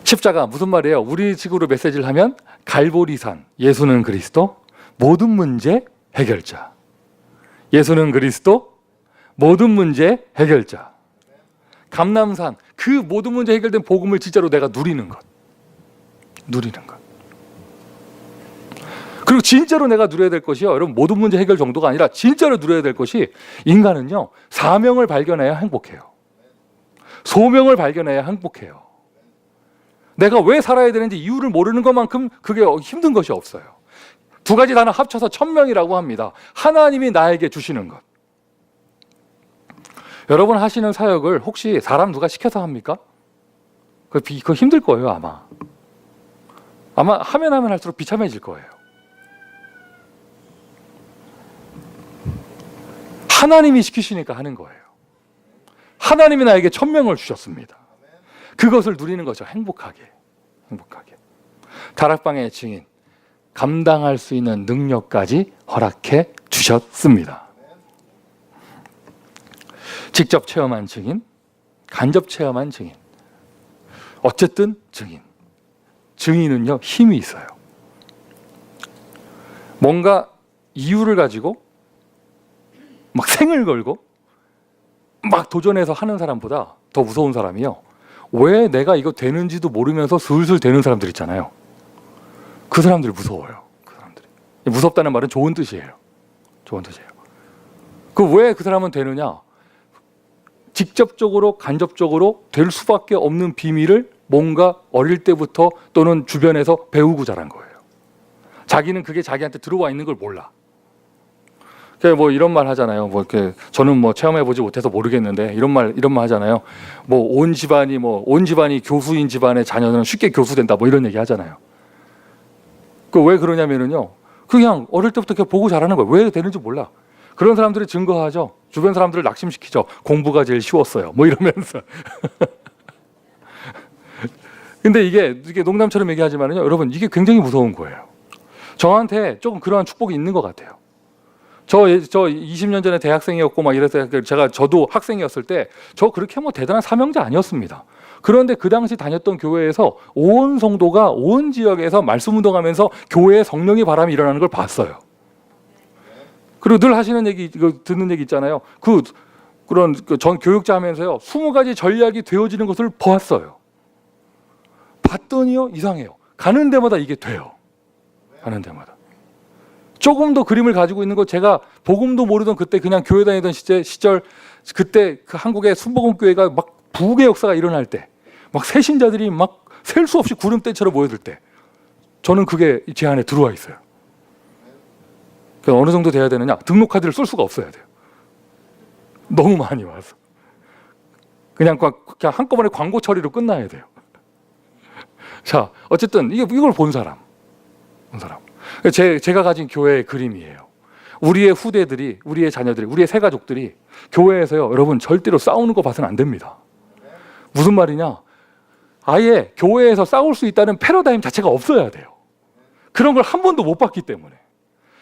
십자가 무슨 말이에요? 우리 식으로 메시지를 하면 갈보리산, 예수는 그리스도, 모든 문제 해결자. 예수는 그리스도, 모든 문제 해결자. 감람산, 그 모든 문제 해결된 복음을 진짜로 내가 누리는 것. 누리는 것. 그리고 진짜로 내가 누려야 될 것이요, 여러분, 모든 문제 해결 정도가 아니라 진짜로 누려야 될 것이, 인간은요 사명을 발견해야 행복해요. 소명을 발견해야 행복해요. 내가 왜 살아야 되는지 이유를 모르는 것만큼 그게 힘든 것이 없어요. 두 가지 단어 합쳐서 천명이라고 합니다. 하나님이 나에게 주시는 것. 여러분 하시는 사역을 혹시 사람 누가 시켜서 합니까? 그거 힘들 거예요. 아마 하면 할수록 비참해질 거예요. 하나님이 시키시니까 하는 거예요. 하나님이 나에게 천명을 주셨습니다. 그것을 누리는 거죠. 행복하게. 다락방의 증인, 감당할 수 있는 능력까지 허락해 주셨습니다. 직접 체험한 증인, 간접 체험한 증인, 어쨌든 증인. 증인은요 힘이 있어요. 뭔가 이유를 가지고 막 생을 걸고 막 도전해서 하는 사람보다 더 무서운 사람이요, 왜 내가 이거 되는지도 모르면서 슬슬 되는 사람들 있잖아요. 그 사람들이 무서워요. 그 사람들이. 무섭다는 말은 좋은 뜻이에요. 좋은 뜻이에요. 왜 그 사람은 되느냐? 직접적으로 간접적으로 될 수밖에 없는 비밀을 뭔가 어릴 때부터 또는 주변에서 배우고 자란 거예요. 자기는 그게 자기한테 들어와 있는 걸 몰라. 뭐 이런 말 하잖아요. 뭐 이렇게 저는 뭐 체험해 보지 못해서 모르겠는데 이런 말 하잖아요. 뭐 온 집안이 교수인 집안의 자녀는 쉽게 교수된다. 뭐 이런 얘기 하잖아요. 왜 그러냐면은요, 그냥 어릴 때부터 그냥 보고 자라는 거예요. 왜 되는지 몰라. 그런 사람들이 증거하죠. 주변 사람들을 낙심시키죠. 공부가 제일 쉬웠어요. 뭐 이러면서. 근데 이게 농담처럼 얘기하지만은요, 여러분 이게 굉장히 무서운 거예요. 저한테 조금 그러한 축복이 있는 것 같아요. 저 20년 전에 대학생이었고 막 이래서 저도 학생이었을 때 저 그렇게 뭐 대단한 사명자 아니었습니다. 그런데 그 당시 다녔던 교회에서 온 성도가 온 지역에서 말씀 운동하면서 교회에 성령의 바람이 일어나는 걸 봤어요. 그리고 늘 하시는 얘기, 듣는 얘기 있잖아요. 그런 전 교육자 하면서요, 20가지 전략이 되어지는 것을 보았어요. 봤더니요, 이상해요. 가는 데마다 이게 돼요. 가는 데마다. 조금 더 그림을 가지고 있는 거, 제가 복음도 모르던 그때 그냥 교회 다니던 시절, 그때 그 한국의 순복음교회가 막 부흥의 역사가 일어날 때, 막 새신자들이 막 셀 수 없이 구름대처럼 모여들 때, 저는 그게 제 안에 들어와 있어요. 어느 정도 돼야 되느냐? 등록카드를 쏠 수가 없어야 돼요. 너무 많이 와서. 그냥 한꺼번에 광고 처리로 끝나야 돼요. 자, 어쨌든 이걸 본 사람. 제가 가진 교회의 그림이에요. 우리의 후대들이, 우리의 자녀들이, 우리의 새가족들이 교회에서요, 여러분 절대로 싸우는 거 봐서는 안 됩니다. 무슨 말이냐? 아예 교회에서 싸울 수 있다는 패러다임 자체가 없어야 돼요. 그런 걸 한 번도 못 봤기 때문에.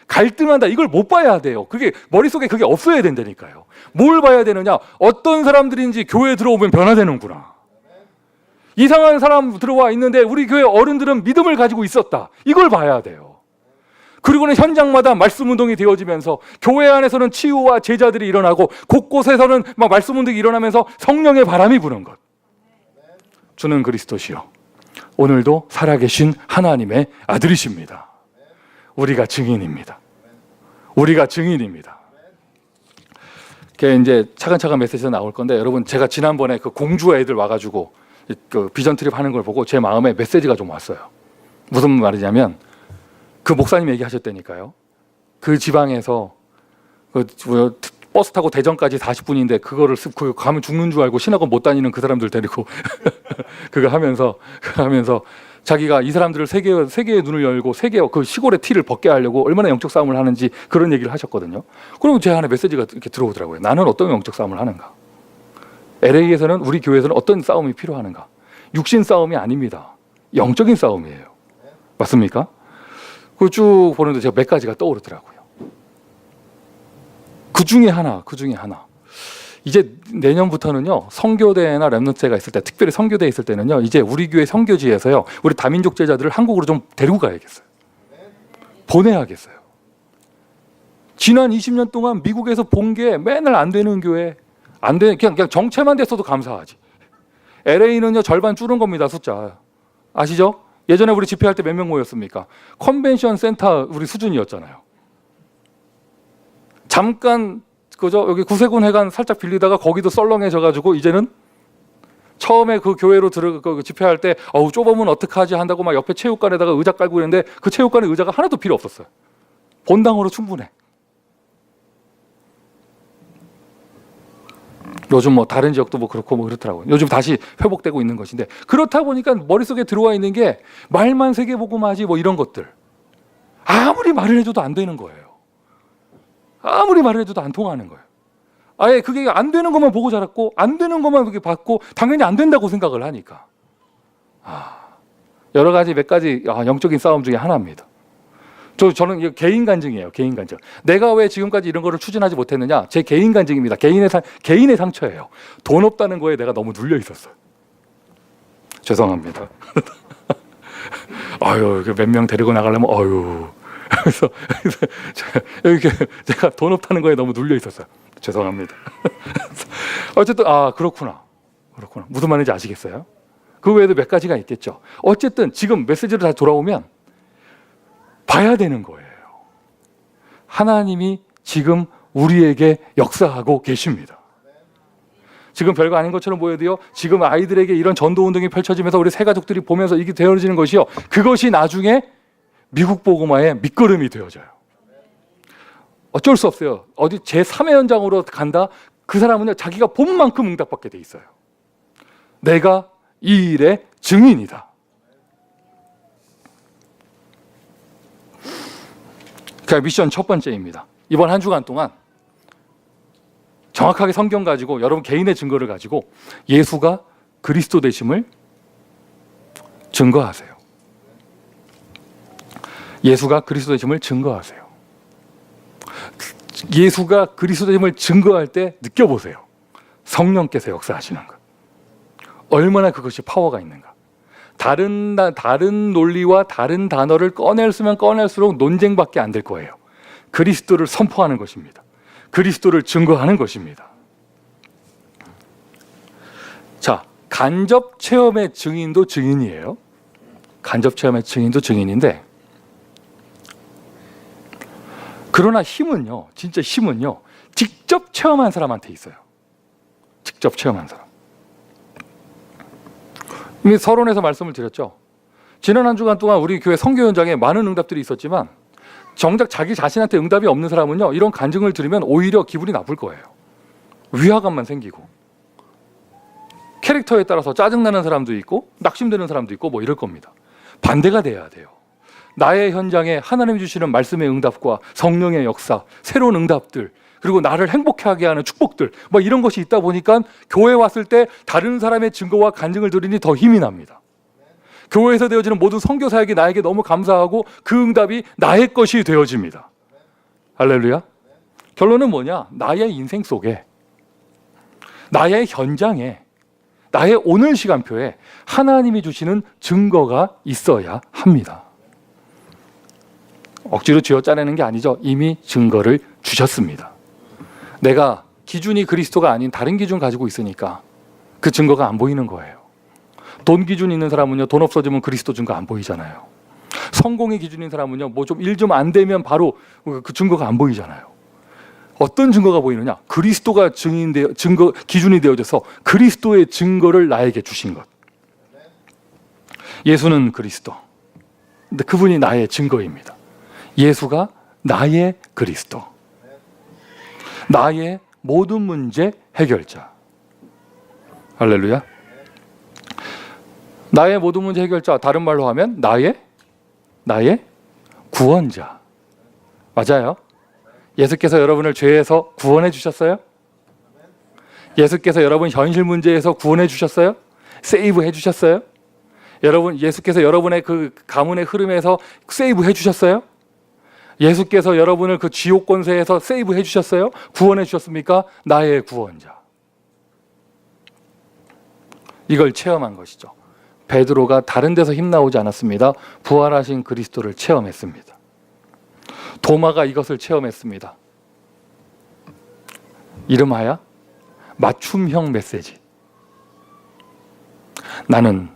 갈등한다, 이걸 못 봐야 돼요. 그게 머릿속에 그게 없어야 된다니까요. 뭘 봐야 되느냐? 어떤 사람들인지 교회에 들어오면 변화되는구나. 이상한 사람 들어와 있는데 우리 교회 어른들은 믿음을 가지고 있었다. 이걸 봐야 돼요. 그리고는 현장마다 말씀 운동이 되어지면서 교회 안에서는 치유와 제자들이 일어나고 곳곳에서는 막 말씀 운동이 일어나면서 성령의 바람이 부는 것. 주는 그리스도시요, 오늘도 살아계신 하나님의 아들이십니다. 우리가 증인입니다. 우리가 증인입니다. 그게 이제 차근차근 메시지가 나올 건데, 여러분 제가 지난번에 그 공주 애들 와가지고 그 비전 트립 하는 걸 보고 제 마음에 메시지가 좀 왔어요. 무슨 말이냐면, 그 목사님 얘기하셨다니까요. 그 지방에서 버스 타고 대전까지 40분인데 그거를 그 가면 죽는 줄 알고 신학원 못 다니는 그 사람들 데리고 그거 하면서 자기가 이 사람들을 세계의 눈을 열고 그 시골의 티를 벗게 하려고 얼마나 영적 싸움을 하는지 그런 얘기를 하셨거든요. 그리고 제 안에 메시지가 이렇게 들어오더라고요. 나는 어떤 영적 싸움을 하는가? LA에서는, 우리 교회에서는 어떤 싸움이 필요하는가? 육신 싸움이 아닙니다. 영적인 싸움이에요. 맞습니까? 그걸 쭉 보는데 제가 몇 가지가 떠오르더라고요. 그 중에 하나. 이제 내년부터는요, 선교대나 렘넌트가 있을 때, 특별히 선교대에 있을 때는요, 이제 우리 교회 선교지에서요, 우리 다민족 제자들을 한국으로 좀 데리고 가야겠어요. 보내야겠어요. 지난 20년 동안 미국에서 본 게 맨날 안 되는 교회, 안 되는, 그냥 정체만 됐어도 감사하지. LA는요, 절반 줄은 겁니다, 숫자. 아시죠? 예전에 우리 집회할 때 몇 명 모였습니까? 컨벤션 센터 우리 수준이었잖아요. 잠깐 그죠? 여기 구세군 회관 살짝 빌리다가 거기도 썰렁해져가지고 이제는 처음에 그 교회로 그 집회할 때 좁으면 어떡하지 한다고 막 옆에 체육관에다가 의자 깔고 있는데 그 체육관에 의자가 하나도 필요 없었어요. 본당으로 충분해. 요즘 뭐 다른 지역도 뭐 그렇고 뭐 그렇더라고요. 요즘 다시 회복되고 있는 것인데, 그렇다 보니까 머릿속에 들어와 있는 게 말만 세계복음하지 뭐 이런 것들. 아무리 말을 해줘도 안 되는 거예요. 아무리 말을 해줘도 안 통하는 거예요. 아예 그게 안 되는 것만 보고 자랐고 안 되는 것만 그렇게 봤고 당연히 안 된다고 생각을 하니까 여러 가지 몇 가지 영적인 싸움 중에 하나입니다. 저는 이거 개인 간증이에요. 개인 간증. 내가 왜 지금까지 이런 거를 추진하지 못했느냐? 제 개인 간증입니다. 개인의 상처예요. 돈 없다는 거에 내가 너무 눌려 있었어요. 죄송합니다. 몇 명 데리고 나가려면 그래서 제가 돈 없다는 거에 너무 눌려 있었어요. 죄송합니다. 어쨌든 그렇구나. 무슨 말인지 아시겠어요? 그 외에도 몇 가지가 있겠죠. 어쨌든 지금 메시지로 다시 돌아오면 봐야 되는 거예요. 하나님이 지금 우리에게 역사하고 계십니다. 지금 별거 아닌 것처럼 보여도요, 지금 아이들에게 이런 전도운동이 펼쳐지면서 우리 새가족들이 보면서 이게 되어지는 것이요, 그것이 나중에 미국 복음화의 밑거름이 되어져요. 어쩔 수 없어요. 어디 제3의 현장으로 간다? 그 사람은요, 자기가 본 만큼 응답받게 돼 있어요. 내가 이 일의 증인이다. 그게 미션 첫 번째입니다. 이번 한 주간 동안 정확하게 성경 가지고 여러분 개인의 증거를 가지고 예수가 그리스도 되심을 증거하세요. 예수가 그리스도 되심을 증거하세요. 예수가 그리스도 되심을 증거할 때 느껴보세요. 성령께서 역사하시는 것. 얼마나 그것이 파워가 있는가. 다른 논리와 다른 단어를 꺼낼수면 꺼낼수록 논쟁밖에 안 될 거예요. 그리스도를 선포하는 것입니다. 그리스도를 증거하는 것입니다. 자, 간접 체험의 증인도 증인이에요. 간접 체험의 증인도 증인인데, 그러나 힘은요, 진짜 힘은요, 직접 체험한 사람한테 있어요. 직접 체험한 사람. 이미 서론에서 말씀을 드렸죠. 지난 한 주간 동안 우리 교회 선교 현장에 많은 응답들이 있었지만 정작 자기 자신한테 응답이 없는 사람은요, 이런 간증을 들으면 오히려 기분이 나쁠 거예요. 위화감만 생기고, 캐릭터에 따라서 짜증나는 사람도 있고 낙심되는 사람도 있고 뭐 이럴 겁니다. 반대가 돼야 돼요. 나의 현장에 하나님이 주시는 말씀의 응답과 성령의 역사, 새로운 응답들, 그리고 나를 행복하게 하는 축복들, 뭐 이런 것이 있다 보니까 교회에 왔을 때 다른 사람의 증거와 간증을 들으니 더 힘이 납니다. 교회에서 되어지는 모든 선교 사역이 나에게 너무 감사하고 그 응답이 나의 것이 되어집니다. 할렐루야. 결론은 뭐냐? 나의 인생 속에, 나의 현장에, 나의 오늘 시간표에 하나님이 주시는 증거가 있어야 합니다. 억지로 쥐어짜내는 게 아니죠. 이미 증거를 주셨습니다. 내가 기준이 그리스도가 아닌 다른 기준 가지고 있으니까 그 증거가 안 보이는 거예요. 돈 기준 있는 사람은요, 돈 없어지면 그리스도 증거 안 보이잖아요. 성공의 기준인 사람은요, 뭐 좀 일 좀 안 되면 바로 그 증거가 안 보이잖아요. 어떤 증거가 보이느냐? 그리스도가 증거 기준이 되어져서 그리스도의 증거를 나에게 주신 것. 예수는 그리스도. 근데 그분이 나의 증거입니다. 예수가 나의 그리스도. 나의 모든 문제 해결자. 할렐루야. 나의 모든 문제 해결자, 다른 말로 하면 나의 구원자. 맞아요. 예수께서 여러분을 죄에서 구원해 주셨어요? 예수께서 여러분 현실 문제에서 구원해 주셨어요? 세이브 해 주셨어요? 예수께서 여러분의 그 가문의 흐름에서 세이브 해주셨어요? 예수께서 여러분을 그 지옥 권세에서 세이브 해주셨어요? 구원해 주셨습니까? 나의 구원자. 이걸 체험한 것이죠. 베드로가 다른 데서 힘나오지 않았습니다. 부활하신 그리스도를 체험했습니다. 도마가 이것을 체험했습니다. 이름하여 맞춤형 메시지. 나는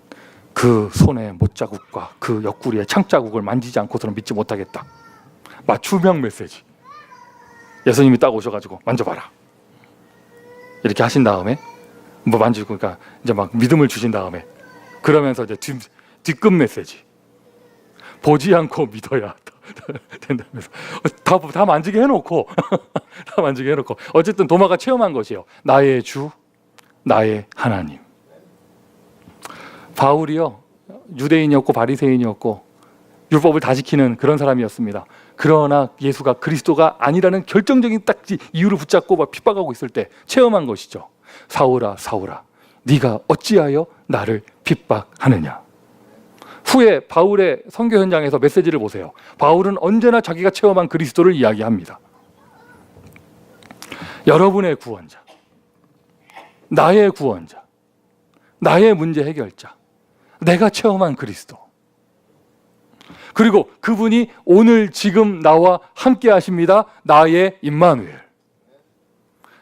그 손의 못자국과 그 옆구리의 창자국을 만지지 않고서는 믿지 못하겠다. 맞춤형 메시지. 예수님이 딱 오셔가지고 만져봐라. 이렇게 하신 다음에 뭐 만지고, 그러니까 이제 막 믿음을 주신 다음에 그러면서 이제 뒷끝 메시지. 보지 않고 믿어야 된다면서 다 만지게 해놓고 다 만지게 해놓고 어쨌든 도마가 체험한 것이에요. 나의 주, 나의 하나님. 바울이요, 유대인이었고 바리새인이었고 율법을 다 지키는 그런 사람이었습니다. 그러나 예수가 그리스도가 아니라는 결정적인 딱 이유를 붙잡고 막 핍박하고 있을 때 체험한 것이죠. 사울아 사울아 네가 어찌하여 나를 핍박하느냐. 후에 바울의 선교 현장에서 메시지를 보세요. 바울은 언제나 자기가 체험한 그리스도를 이야기합니다. 여러분의 구원자, 나의 구원자, 나의 문제 해결자, 내가 체험한 그리스도. 그리고 그분이 오늘 지금 나와 함께 하십니다. 나의 임마누엘.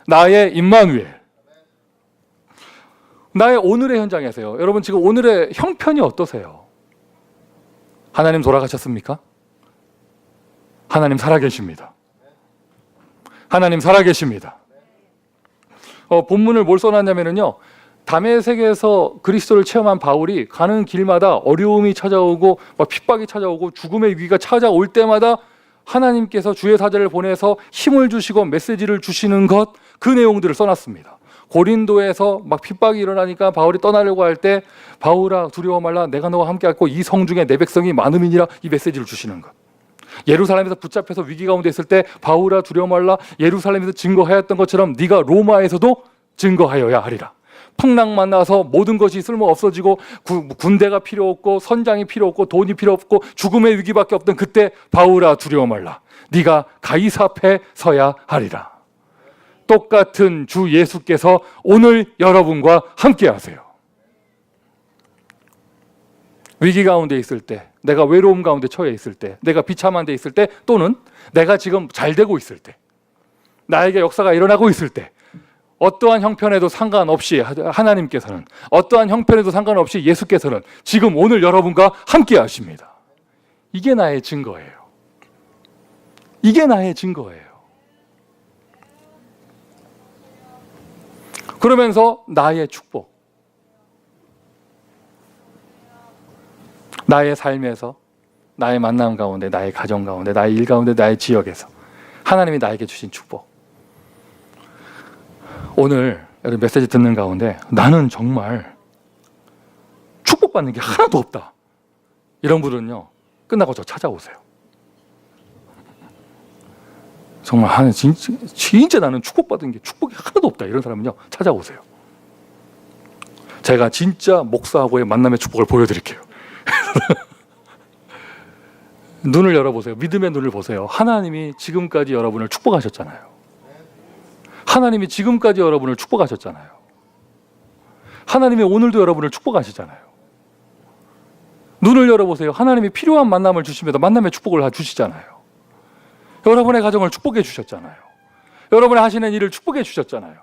나의 임마누엘. 나의 오늘의 현장에서요. 여러분 지금 오늘의 형편이 어떠세요? 하나님 돌아가셨습니까? 하나님 살아계십니다. 하나님 살아계십니다. 본문을 뭘 써놨냐면요, 다메섹에서 그리스도를 체험한 바울이 가는 길마다 어려움이 찾아오고 막 핍박이 찾아오고 죽음의 위기가 찾아올 때마다 하나님께서 주의 사자를 보내서 힘을 주시고 메시지를 주시는 것, 그 내용들을 써놨습니다. 고린도에서 막 핍박이 일어나니까 바울이 떠나려고 할 때 바울아 두려워 말라 내가 너와 함께 하고 이 성 중에 내 백성이 많음이니라, 이 메시지를 주시는 것. 예루살렘에서 붙잡혀서 위기 가운데 있을 때 바울아 두려워 말라 예루살렘에서 증거하였던 것처럼 네가 로마에서도 증거하여야 하리라. 풍랑 만나서 모든 것이 쓸모 없어지고 군대가 필요 없고 선장이 필요 없고 돈이 필요 없고 죽음의 위기밖에 없던 그때 바울아 두려워 말라 네가 가이사 앞에 서야 하리라. 똑같은 주 예수께서 오늘 여러분과 함께 하세요. 위기 가운데 있을 때, 내가 외로움 가운데 처해 있을 때, 내가 비참한 데 있을 때, 또는 내가 지금 잘 되고 있을 때, 나에게 역사가 일어나고 있을 때, 어떠한 형편에도 상관없이 하나님께서는, 어떠한 형편에도 상관없이 예수께서는 지금 오늘 여러분과 함께 하십니다. 이게 나의 증거예요. 이게 나의 증거예요. 그러면서 나의 축복, 나의 삶에서, 나의 만남 가운데, 나의 가정 가운데, 나의 일 가운데, 나의 지역에서 하나님이 나에게 주신 축복. 오늘 메시지 듣는 가운데 나는 정말 축복받는 게 하나도 없다, 이런 분은요 끝나고 저 찾아오세요. 정말 진짜 나는 축복받은 게 축복이 하나도 없다, 이런 사람은요 찾아오세요. 제가 진짜 목사하고의 만남의 축복을 보여드릴게요. 눈을 열어보세요. 믿음의 눈을 보세요. 하나님이 지금까지 여러분을 축복하셨잖아요. 하나님이 지금까지 여러분을 축복하셨잖아요. 하나님이 오늘도 여러분을 축복하시잖아요. 눈을 열어보세요. 하나님이 필요한 만남을 주시면서 만남의 축복을 주시잖아요. 여러분의 가정을 축복해 주셨잖아요. 여러분이 하시는 일을 축복해 주셨잖아요.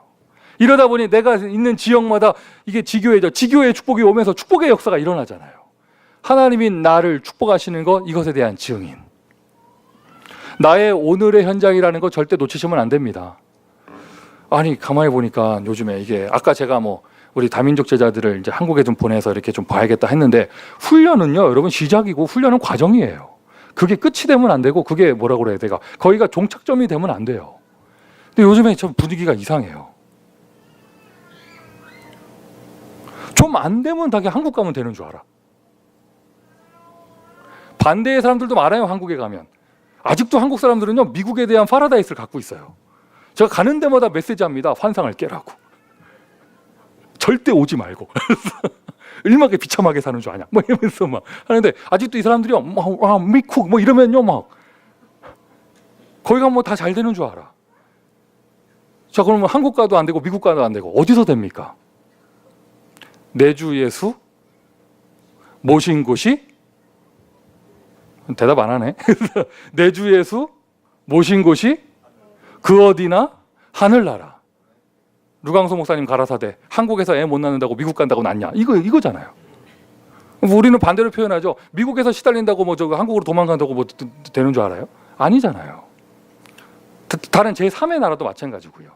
이러다 보니 내가 있는 지역마다 이게 지교회죠. 지교회의 축복이 오면서 축복의 역사가 일어나잖아요. 하나님이 나를 축복하시는 것, 이것에 대한 증인. 나의 오늘의 현장이라는 거 절대 놓치시면 안 됩니다. 아니 가만히 보니까 요즘에 이게 아까 제가 우리 다민족 제자들을 이제 한국에 좀 보내서 이렇게 좀 봐야겠다 했는데, 훈련은요 여러분 시작이고 훈련은 과정이에요. 그게 끝이 되면 안 되고, 그게 뭐라고 그래야 돼가, 거기가 종착점이 되면 안 돼요. 근데 요즘에 좀 분위기가 이상해요. 좀 안 되면 다 한국 가면 되는 줄 알아. 반대의 사람들도 많아요. 한국에 가면 아직도 한국 사람들은요 미국에 대한 파라다이스를 갖고 있어요. 제가 가는 데마다 메시지합니다. 환상을 깨라고. 절대 오지 말고. 얼마나 비참하게 사는 줄 아냐 뭐 이러면서 막 하는데 아직도 이 사람들이요 미쿡 뭐 이러면요 막 거기 가면 뭐 다 잘 되는 줄 알아. 자, 그러면 한국 가도 안 되고 미국 가도 안 되고 어디서 됩니까? 내 주 예수 모신 곳이 대답 안 하네. 내 주 예수 모신 곳이 그 어디나 하늘나라. 루강소 목사님 가라사대 한국에서 애 못 낳는다고 미국 간다고 낳냐 이거잖아요. 우리는 반대로 표현하죠. 미국에서 시달린다고 뭐 저 한국으로 도망간다고 뭐 되는 줄 알아요? 아니잖아요. 다른 제3의 나라도 마찬가지고요.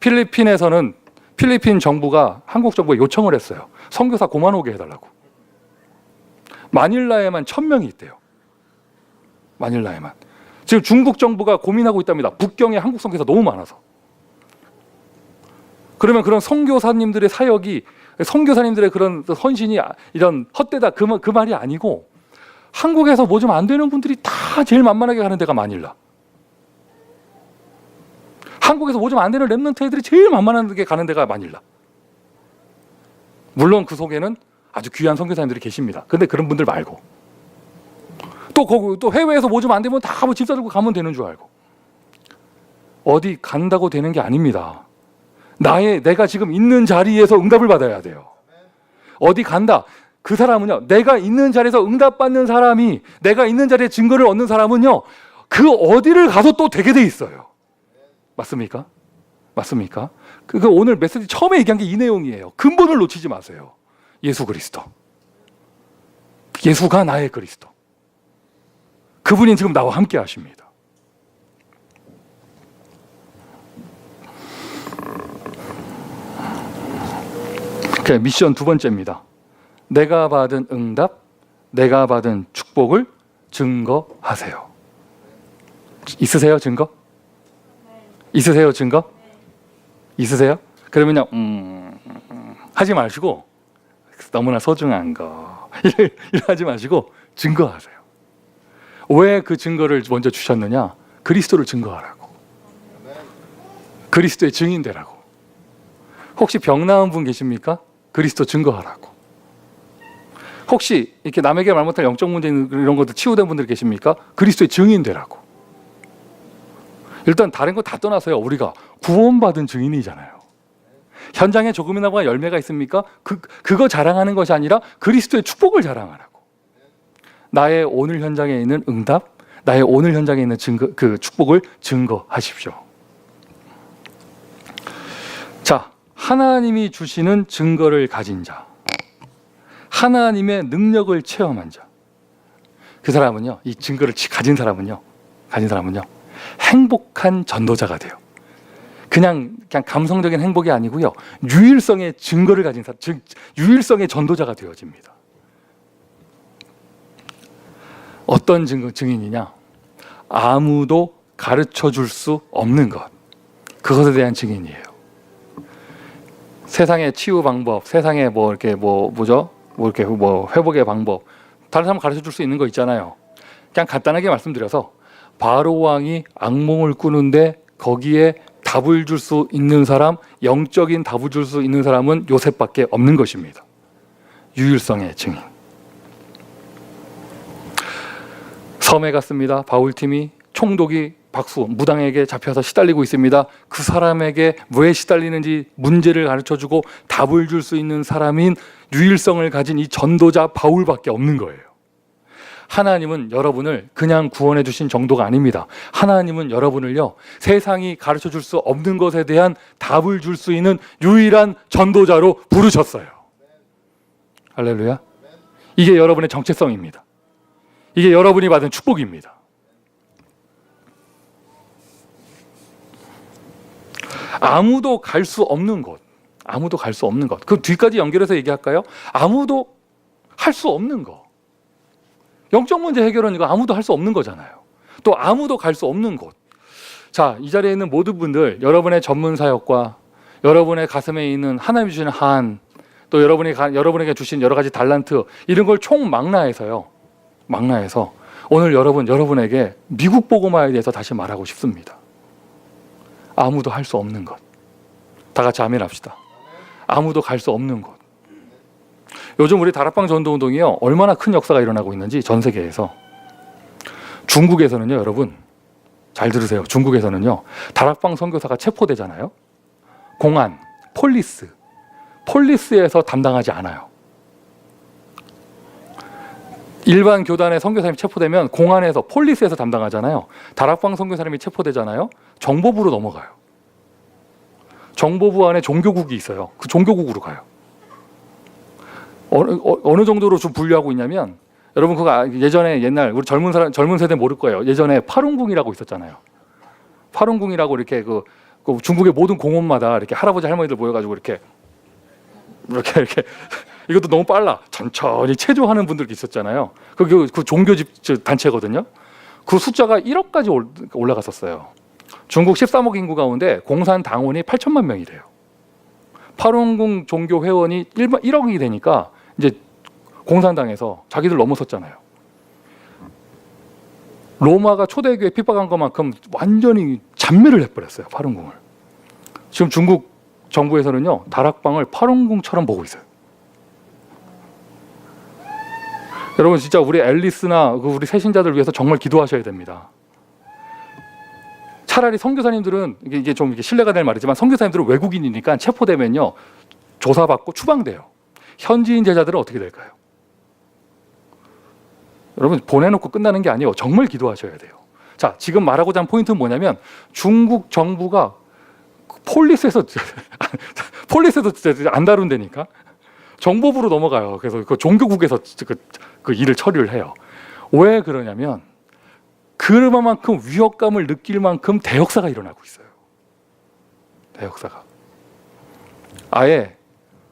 필리핀에서는 필리핀 정부가 한국 정부에 요청을 했어요. 선교사 그만 오게 해달라고. 마닐라에만 1000명이 있대요. 마닐라에만. 지금 중국 정부가 고민하고 있답니다. 북경에 한국 선교사 너무 많아서. 그러면 그런 선교사님들의 사역이 선교사님들의 그런 헌신이 이런 헛되다 그 말이 아니고 한국에서 뭐 좀 안 되는 분들이 다 제일 만만하게 가는 데가 마닐라. 한국에서 뭐 좀 안 되는 랩런트 애들이 제일 만만하게 가는 데가 마닐라. 물론 그 속에는 아주 귀한 선교사님들이 계십니다. 근데 그런 분들 말고 또 해외에서 뭐 좀 안 되면 다 뭐 집사 들고 가면 되는 줄 알고 어디 간다고 되는 게 아닙니다. 내가 지금 있는 자리에서 응답을 받아야 돼요. 어디 간다. 그 사람은요, 내가 있는 자리에서 응답받는 사람이, 내가 있는 자리에 증거를 얻는 사람은요, 그 어디를 가서 또 되게 돼 있어요. 맞습니까? 맞습니까? 그 오늘 메시지 처음에 얘기한 게 이 내용이에요. 근본을 놓치지 마세요. 예수 그리스도. 예수가 나의 그리스도. 그분이 지금 나와 함께 하십니다. 미션 두 번째입니다. 내가 받은 응답, 내가 받은 축복을 증거하세요. 있으세요, 증거? 있으세요, 증거? 있으세요? 그러면요, 하지 마시고 너무나 소중한 거 이러지 마시고 증거하세요. 왜 그 증거를 먼저 주셨느냐? 그리스도를 증거하라고. 그리스도의 증인 되라고. 혹시 병 나은 분 계십니까? 그리스도 증거하라고. 혹시 이렇게 남에게 말 못할 영적 문제 이런 것도 치유된 분들 계십니까? 그리스도의 증인 되라고. 일단 다른 거 다 떠나서요. 우리가 구원받은 증인이잖아요. 현장에 조금이나마 열매가 있습니까? 그거 자랑하는 것이 아니라 그리스도의 축복을 자랑하라고. 나의 오늘 현장에 있는 응답, 나의 오늘 현장에 있는 증거, 그 축복을 증거하십시오. 자, 하나님이 주시는 증거를 가진 자, 하나님의 능력을 체험한 자, 그 사람은요, 이 증거를 가진 사람은요, 행복한 전도자가 돼요. 그냥 감성적인 행복이 아니고요, 유일성의 증거를 가진 사람, 즉 유일성의 전도자가 되어집니다. 어떤 증인이냐? 아무도 가르쳐 줄 수 없는 것, 그것에 대한 증인이에요. 세상의 치유 방법, 세상의 이렇게 회복의 방법, 다른 사람 가르쳐 줄 수 있는 거 있잖아요. 그냥 간단하게 말씀드려서 바로 왕이 악몽을 꾸는데 거기에 답을 줄 수 있는 사람, 영적인 답을 줄 수 있는 사람은 요셉밖에 없는 것입니다. 유일성의 증인. 섬에 갔습니다. 바울팀이 총독이 무당에게 잡혀서 시달리고 있습니다. 그 사람에게 왜 시달리는지 문제를 가르쳐주고 답을 줄 수 있는 사람인 유일성을 가진 이 전도자 바울밖에 없는 거예요. 하나님은 여러분을 그냥 구원해 주신 정도가 아닙니다. 하나님은 여러분을요, 세상이 가르쳐 줄 수 없는 것에 대한 답을 줄 수 있는 유일한 전도자로 부르셨어요. 할렐루야. 이게 여러분의 정체성입니다. 이게 여러분이 받은 축복입니다. 아무도 갈 수 없는 곳, 아무도 갈 수 없는 것. 그 뒤까지 연결해서 얘기할까요? 아무도 할 수 없는 거. 영적 문제 해결은 이거 아무도 할 수 없는 거잖아요. 또 아무도 갈 수 없는 곳. 자, 이 자리에 있는 모든 분들, 여러분의 전문 사역과 여러분의 가슴에 있는 하나님이 주시는 한, 또 여러분에게 주신 여러 가지 달란트, 이런 걸 총망라해서요. 망라해서 오늘 여러분에게 미국 복음화에 대해서 다시 말하고 싶습니다. 아무도 할 수 없는 것. 다 같이 아멘 합시다. 아무도 갈 수 없는 곳. 요즘 우리 다락방 전도운동이요, 얼마나 큰 역사가 일어나고 있는지 전 세계에서. 중국에서는요, 여러분 잘 들으세요. 중국에서는요, 다락방 선교사가 체포되잖아요. 공안, 폴리스에서 담당하지 않아요. 일반 교단의 선교사님이 체포되면 공안에서, 폴리스에서 담당하잖아요. 다락방 선교사님이 체포되잖아요. 정보부로 넘어가요. 정보부 안에 종교국이 있어요. 그 종교국으로 가요. 어느 정도로 좀 분류하고 있냐면, 여러분 그거 예전에 옛날 우리 젊은 세대 모를 거예요. 예전에 파룬궁이라고 있었잖아요. 파룬궁이라고 이렇게 그 중국의 모든 공원마다 이렇게 할아버지 할머니들 모여가지고 이렇게 이것도 너무 빨라. 천천히 체조하는 분들이 있었잖아요. 그 종교집 단체거든요. 그 숫자가 1억까지 올라갔었어요. 중국 13억 인구 가운데 공산 당원이 8천만 명이래요. 파룬궁 종교 회원이 1억이 되니까 이제 공산당에서 자기들 넘어섰잖아요. 로마가 초대교회 핍박한 것만큼 완전히 잔멸을 해버렸어요, 파룬궁을. 지금 중국 정부에서는요, 다락방을 파룬궁처럼 보고 있어요. 여러분 진짜 우리 앨리스나 우리 새신자들 위해서 정말 기도하셔야 됩니다. 차라리 선교사님들은 이게 좀 신뢰가 될 말이지만, 선교사님들은 외국인이니까 체포되면요 조사받고 추방돼요. 현지인 제자들은 어떻게 될까요? 여러분 보내놓고 끝나는 게 아니에요. 정말 기도하셔야 돼요. 자, 지금 말하고자 하는 포인트는 뭐냐면, 중국 정부가 폴리스에서 안 다룬다니까. 정보부로 넘어가요. 그래서 그 종교국에서 그 일을 처리를 해요. 왜 그러냐면, 그만큼 위협감을 느낄 만큼 대역사가 일어나고 있어요. 대역사가. 아예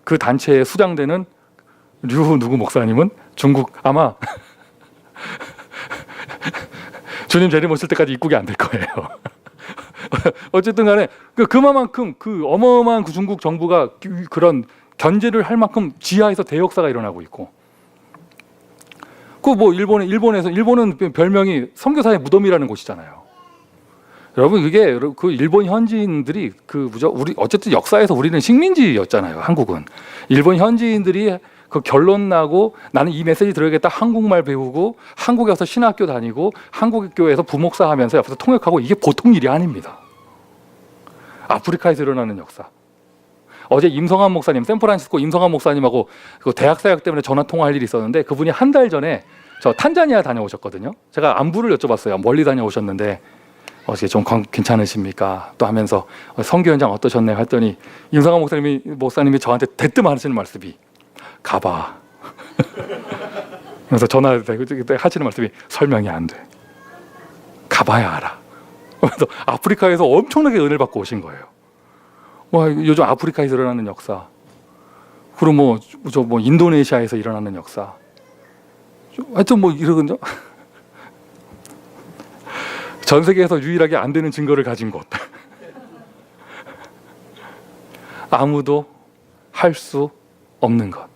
그 단체에 수장되는 누구 목사님은 중국 아마 주님 재림 오실 때까지 입국이 안 될 거예요. 어쨌든 간에 그만큼 그 어마어마한 그 중국 정부가 그런 견제를 할 만큼 지하에서 대역사가 일어나고 있고, 그 뭐 일본은 별명이 선교사의 무덤이라는 곳이잖아요. 여러분 그게 그 일본 현지인들이 우리 어쨌든 역사에서 우리는 식민지였잖아요. 한국은 일본 현지인들이 그 결론 나고, 나는 이 메시지 들어야겠다, 한국말 배우고 한국에 와서 신학교 다니고 한국 교회에서 부목사 하면서 옆에서 통역하고, 이게 보통 일이 아닙니다. 아프리카에서 일어나는 역사. 어제 임성환 목사님, 샌프란시스코 임성환 목사님하고 그 대학 사역 때문에 전화 통화할 일이 있었는데, 그분이 한 달 전에 저 탄자니아 다녀오셨거든요. 제가 안부를 여쭤봤어요. 멀리 다녀오셨는데 어떻게 좀 괜찮으십니까? 또 하면서 선교 현장 어떠셨나요? 했더니 임성환 목사님이 저한테 대뜸 하시는 말씀이, 가봐. 그래서 전화 하시는 말씀이, 설명이 안 돼. 가봐야 알아. 그래서 아프리카에서 엄청나게 은혜를 받고 오신 거예요. 요즘 아프리카에서 일어나는 역사, 그리고 인도네시아에서 일어나는 역사, 하여튼 이러거든요. 전 세계에서 유일하게 안 되는 증거를 가진 곳. 아무도 할 수 없는 것,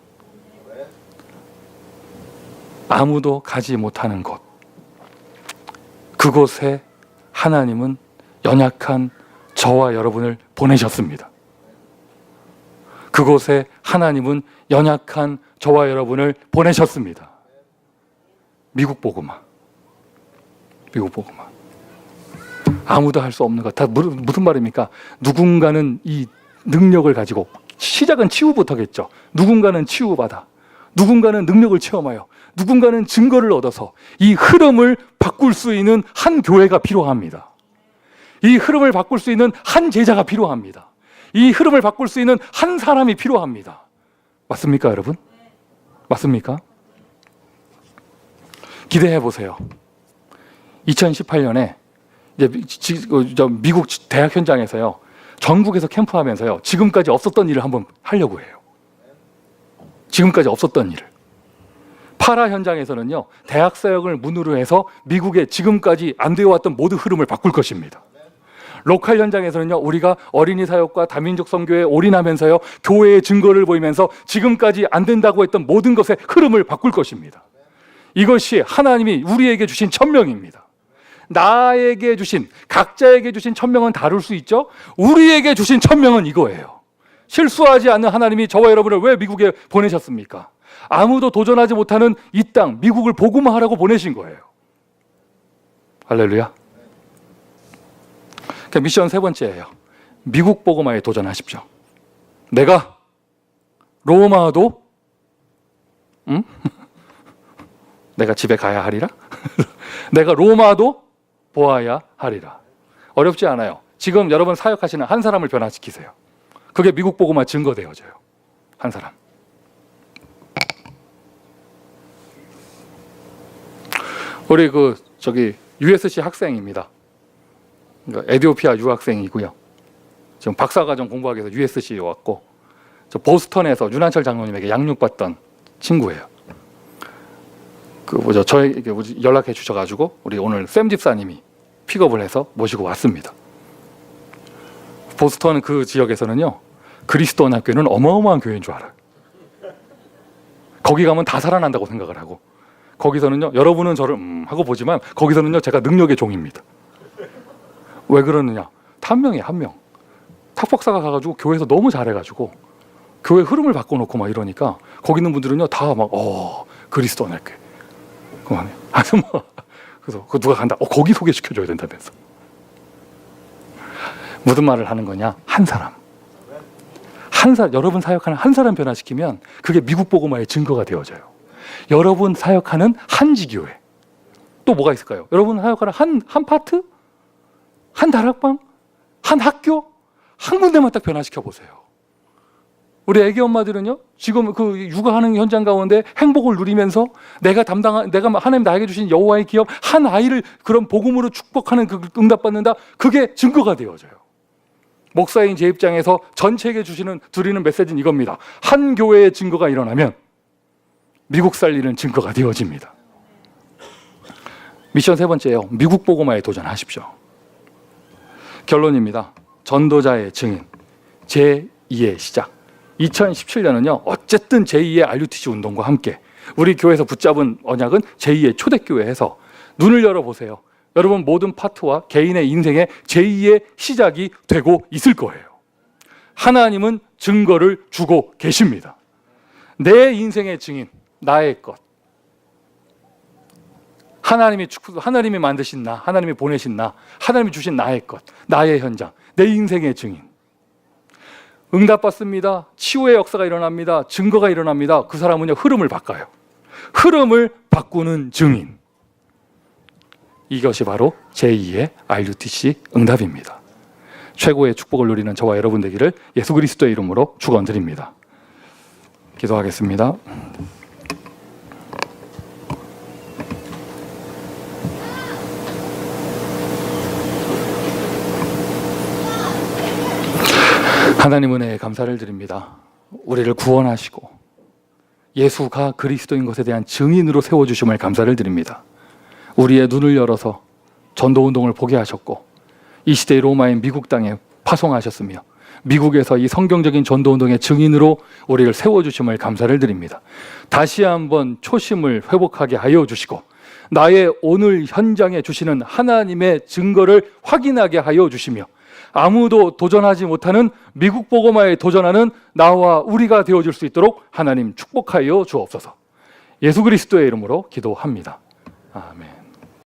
아무도 가지 못하는 곳, 그곳에 하나님은 연약한 저와 여러분을 보내셨습니다. 그곳에 하나님은 연약한 저와 여러분을 보내셨습니다. 미국 복음화. 아무도 할 수 없는 것. 다 무슨 말입니까? 누군가는 이 능력을 가지고, 시작은 치유부터겠죠. 누군가는 치유받아, 누군가는 능력을 체험하여, 누군가는 증거를 얻어서 이 흐름을 바꿀 수 있는 한 교회가 필요합니다. 이 흐름을 바꿀 수 있는 한 제자가 필요합니다. 이 흐름을 바꿀 수 있는 한 사람이 필요합니다. 맞습니까, 여러분? 맞습니까? 기대해 보세요. 2018년에 이제 미국 대학 현장에서요, 전국에서 캠프하면서요, 지금까지 없었던 일을 한번 하려고 해요. 지금까지 없었던 일을. 파라 현장에서는요, 대학 사역을 문으로 해서 미국의 지금까지 안 되어왔던 모든 흐름을 바꿀 것입니다. 로컬 현장에서는요, 우리가 어린이 사역과 다민족 선교에 올인하면서요, 교회의 증거를 보이면서 지금까지 안 된다고 했던 모든 것의 흐름을 바꿀 것입니다. 이것이 하나님이 우리에게 주신 천명입니다. 나에게 주신, 각자에게 주신 천명은 다를 수 있죠. 우리에게 주신 천명은 이거예요. 실수하지 않는 하나님이 저와 여러분을 왜 미국에 보내셨습니까? 아무도 도전하지 못하는 이 땅 미국을 복음화하라고 보내신 거예요. 할렐루야. 그러니까 미션 세 번째예요. 미국 복음화에 도전하십시오. 내가 로마도 내가 집에 가야 하리라? 내가 로마도 보아야 하리라. 어렵지 않아요. 지금 여러분 사역하시는 한 사람을 변화시키세요. 그게 미국 복음화 증거되어져요. 한 사람. 우리 USC 학생입니다. 에티오피아 유학생이고요. 지금 박사과정 공부하기 위해서 USC에 왔고, 저 보스턴에서 윤한철 장로님에게 양육받던 친구예요. 저에게 연락해 주셔가지고 우리 오늘 샘 집사님이 픽업을 해서 모시고 왔습니다. 보스턴 그 지역에서는요, 그리스도원 학교는 어마어마한 교회인 줄 알아요. 거기 가면 다 살아난다고 생각을 하고, 거기서는요, 여러분은 저를 하고 보지만 거기서는요, 제가 능력의 종입니다. 왜 그러느냐? 한 명이에요, 한 명. 탁박사가 가가지고 교회에서 너무 잘해가지고 교회 흐름을 바꿔놓고 막 이러니까 거기 있는 분들은요, 다 막 그리스도원 학교. 그래서 누가 간다. 거기 소개시켜줘야 된다면서. 무슨 말을 하는 거냐? 한 사람, 여러분 사역하는 한 사람 변화시키면 그게 미국 복음화의 증거가 되어져요. 여러분 사역하는 한지교회. 또 뭐가 있을까요? 여러분 사역하는 한 파트? 한 다락방? 한 학교? 한 군데만 딱 변화시켜 보세요. 우리 애기 엄마들은요, 지금 그 육아하는 현장 가운데 행복을 누리면서 내가 하나님 나에게 주신 여호와의 기업 한 아이를 그런 복음으로 축복하는 그 응답받는다. 그게 증거가 되어져요. 목사인 제 입장에서 전체에게 드리는 메시지는 이겁니다. 한 교회의 증거가 일어나면 미국 살리는 증거가 되어집니다. 미션 세 번째예요. 미국 복음화에 도전하십시오. 결론입니다. 전도자의 증인, 제2의 시작. 2017년은요, 어쨌든 제2의 RUTC 운동과 함께 우리 교회에서 붙잡은 언약은 제2의 초대교회에서 눈을 열어보세요. 여러분 모든 파트와 개인의 인생에 제2의 시작이 되고 있을 거예요. 하나님은 증거를 주고 계십니다. 내 인생의 증인, 나의 것. 하나님이 만드신 나, 하나님이 보내신 나, 하나님이 주신 나의 것, 나의 현장, 내 인생의 증인. 응답받습니다. 치유의 역사가 일어납니다. 증거가 일어납니다. 그 사람은요, 흐름을 바꿔요. 흐름을 바꾸는 증인. 이것이 바로 제2의 RUTC 응답입니다. 최고의 축복을 누리는 저와 여러분 되기를 예수 그리스도의 이름으로 축원드립니다. 기도하겠습니다. 하나님 은혜에 감사를 드립니다. 우리를 구원하시고 예수가 그리스도인 것에 대한 증인으로 세워주심을 감사를 드립니다. 우리의 눈을 열어서 전도운동을 보게 하셨고 이 시대의 로마인 미국 땅에 파송하셨으며 미국에서 이 성경적인 전도운동의 증인으로 우리를 세워주심을 감사를 드립니다. 다시 한번 초심을 회복하게 하여 주시고 나의 오늘 현장에 주시는 하나님의 증거를 확인하게 하여 주시며 아무도 도전하지 못하는 미국 복음화에 도전하는 나와 우리가 되어줄 수 있도록 하나님 축복하여 주옵소서. 예수 그리스도의 이름으로 기도합니다. 아멘.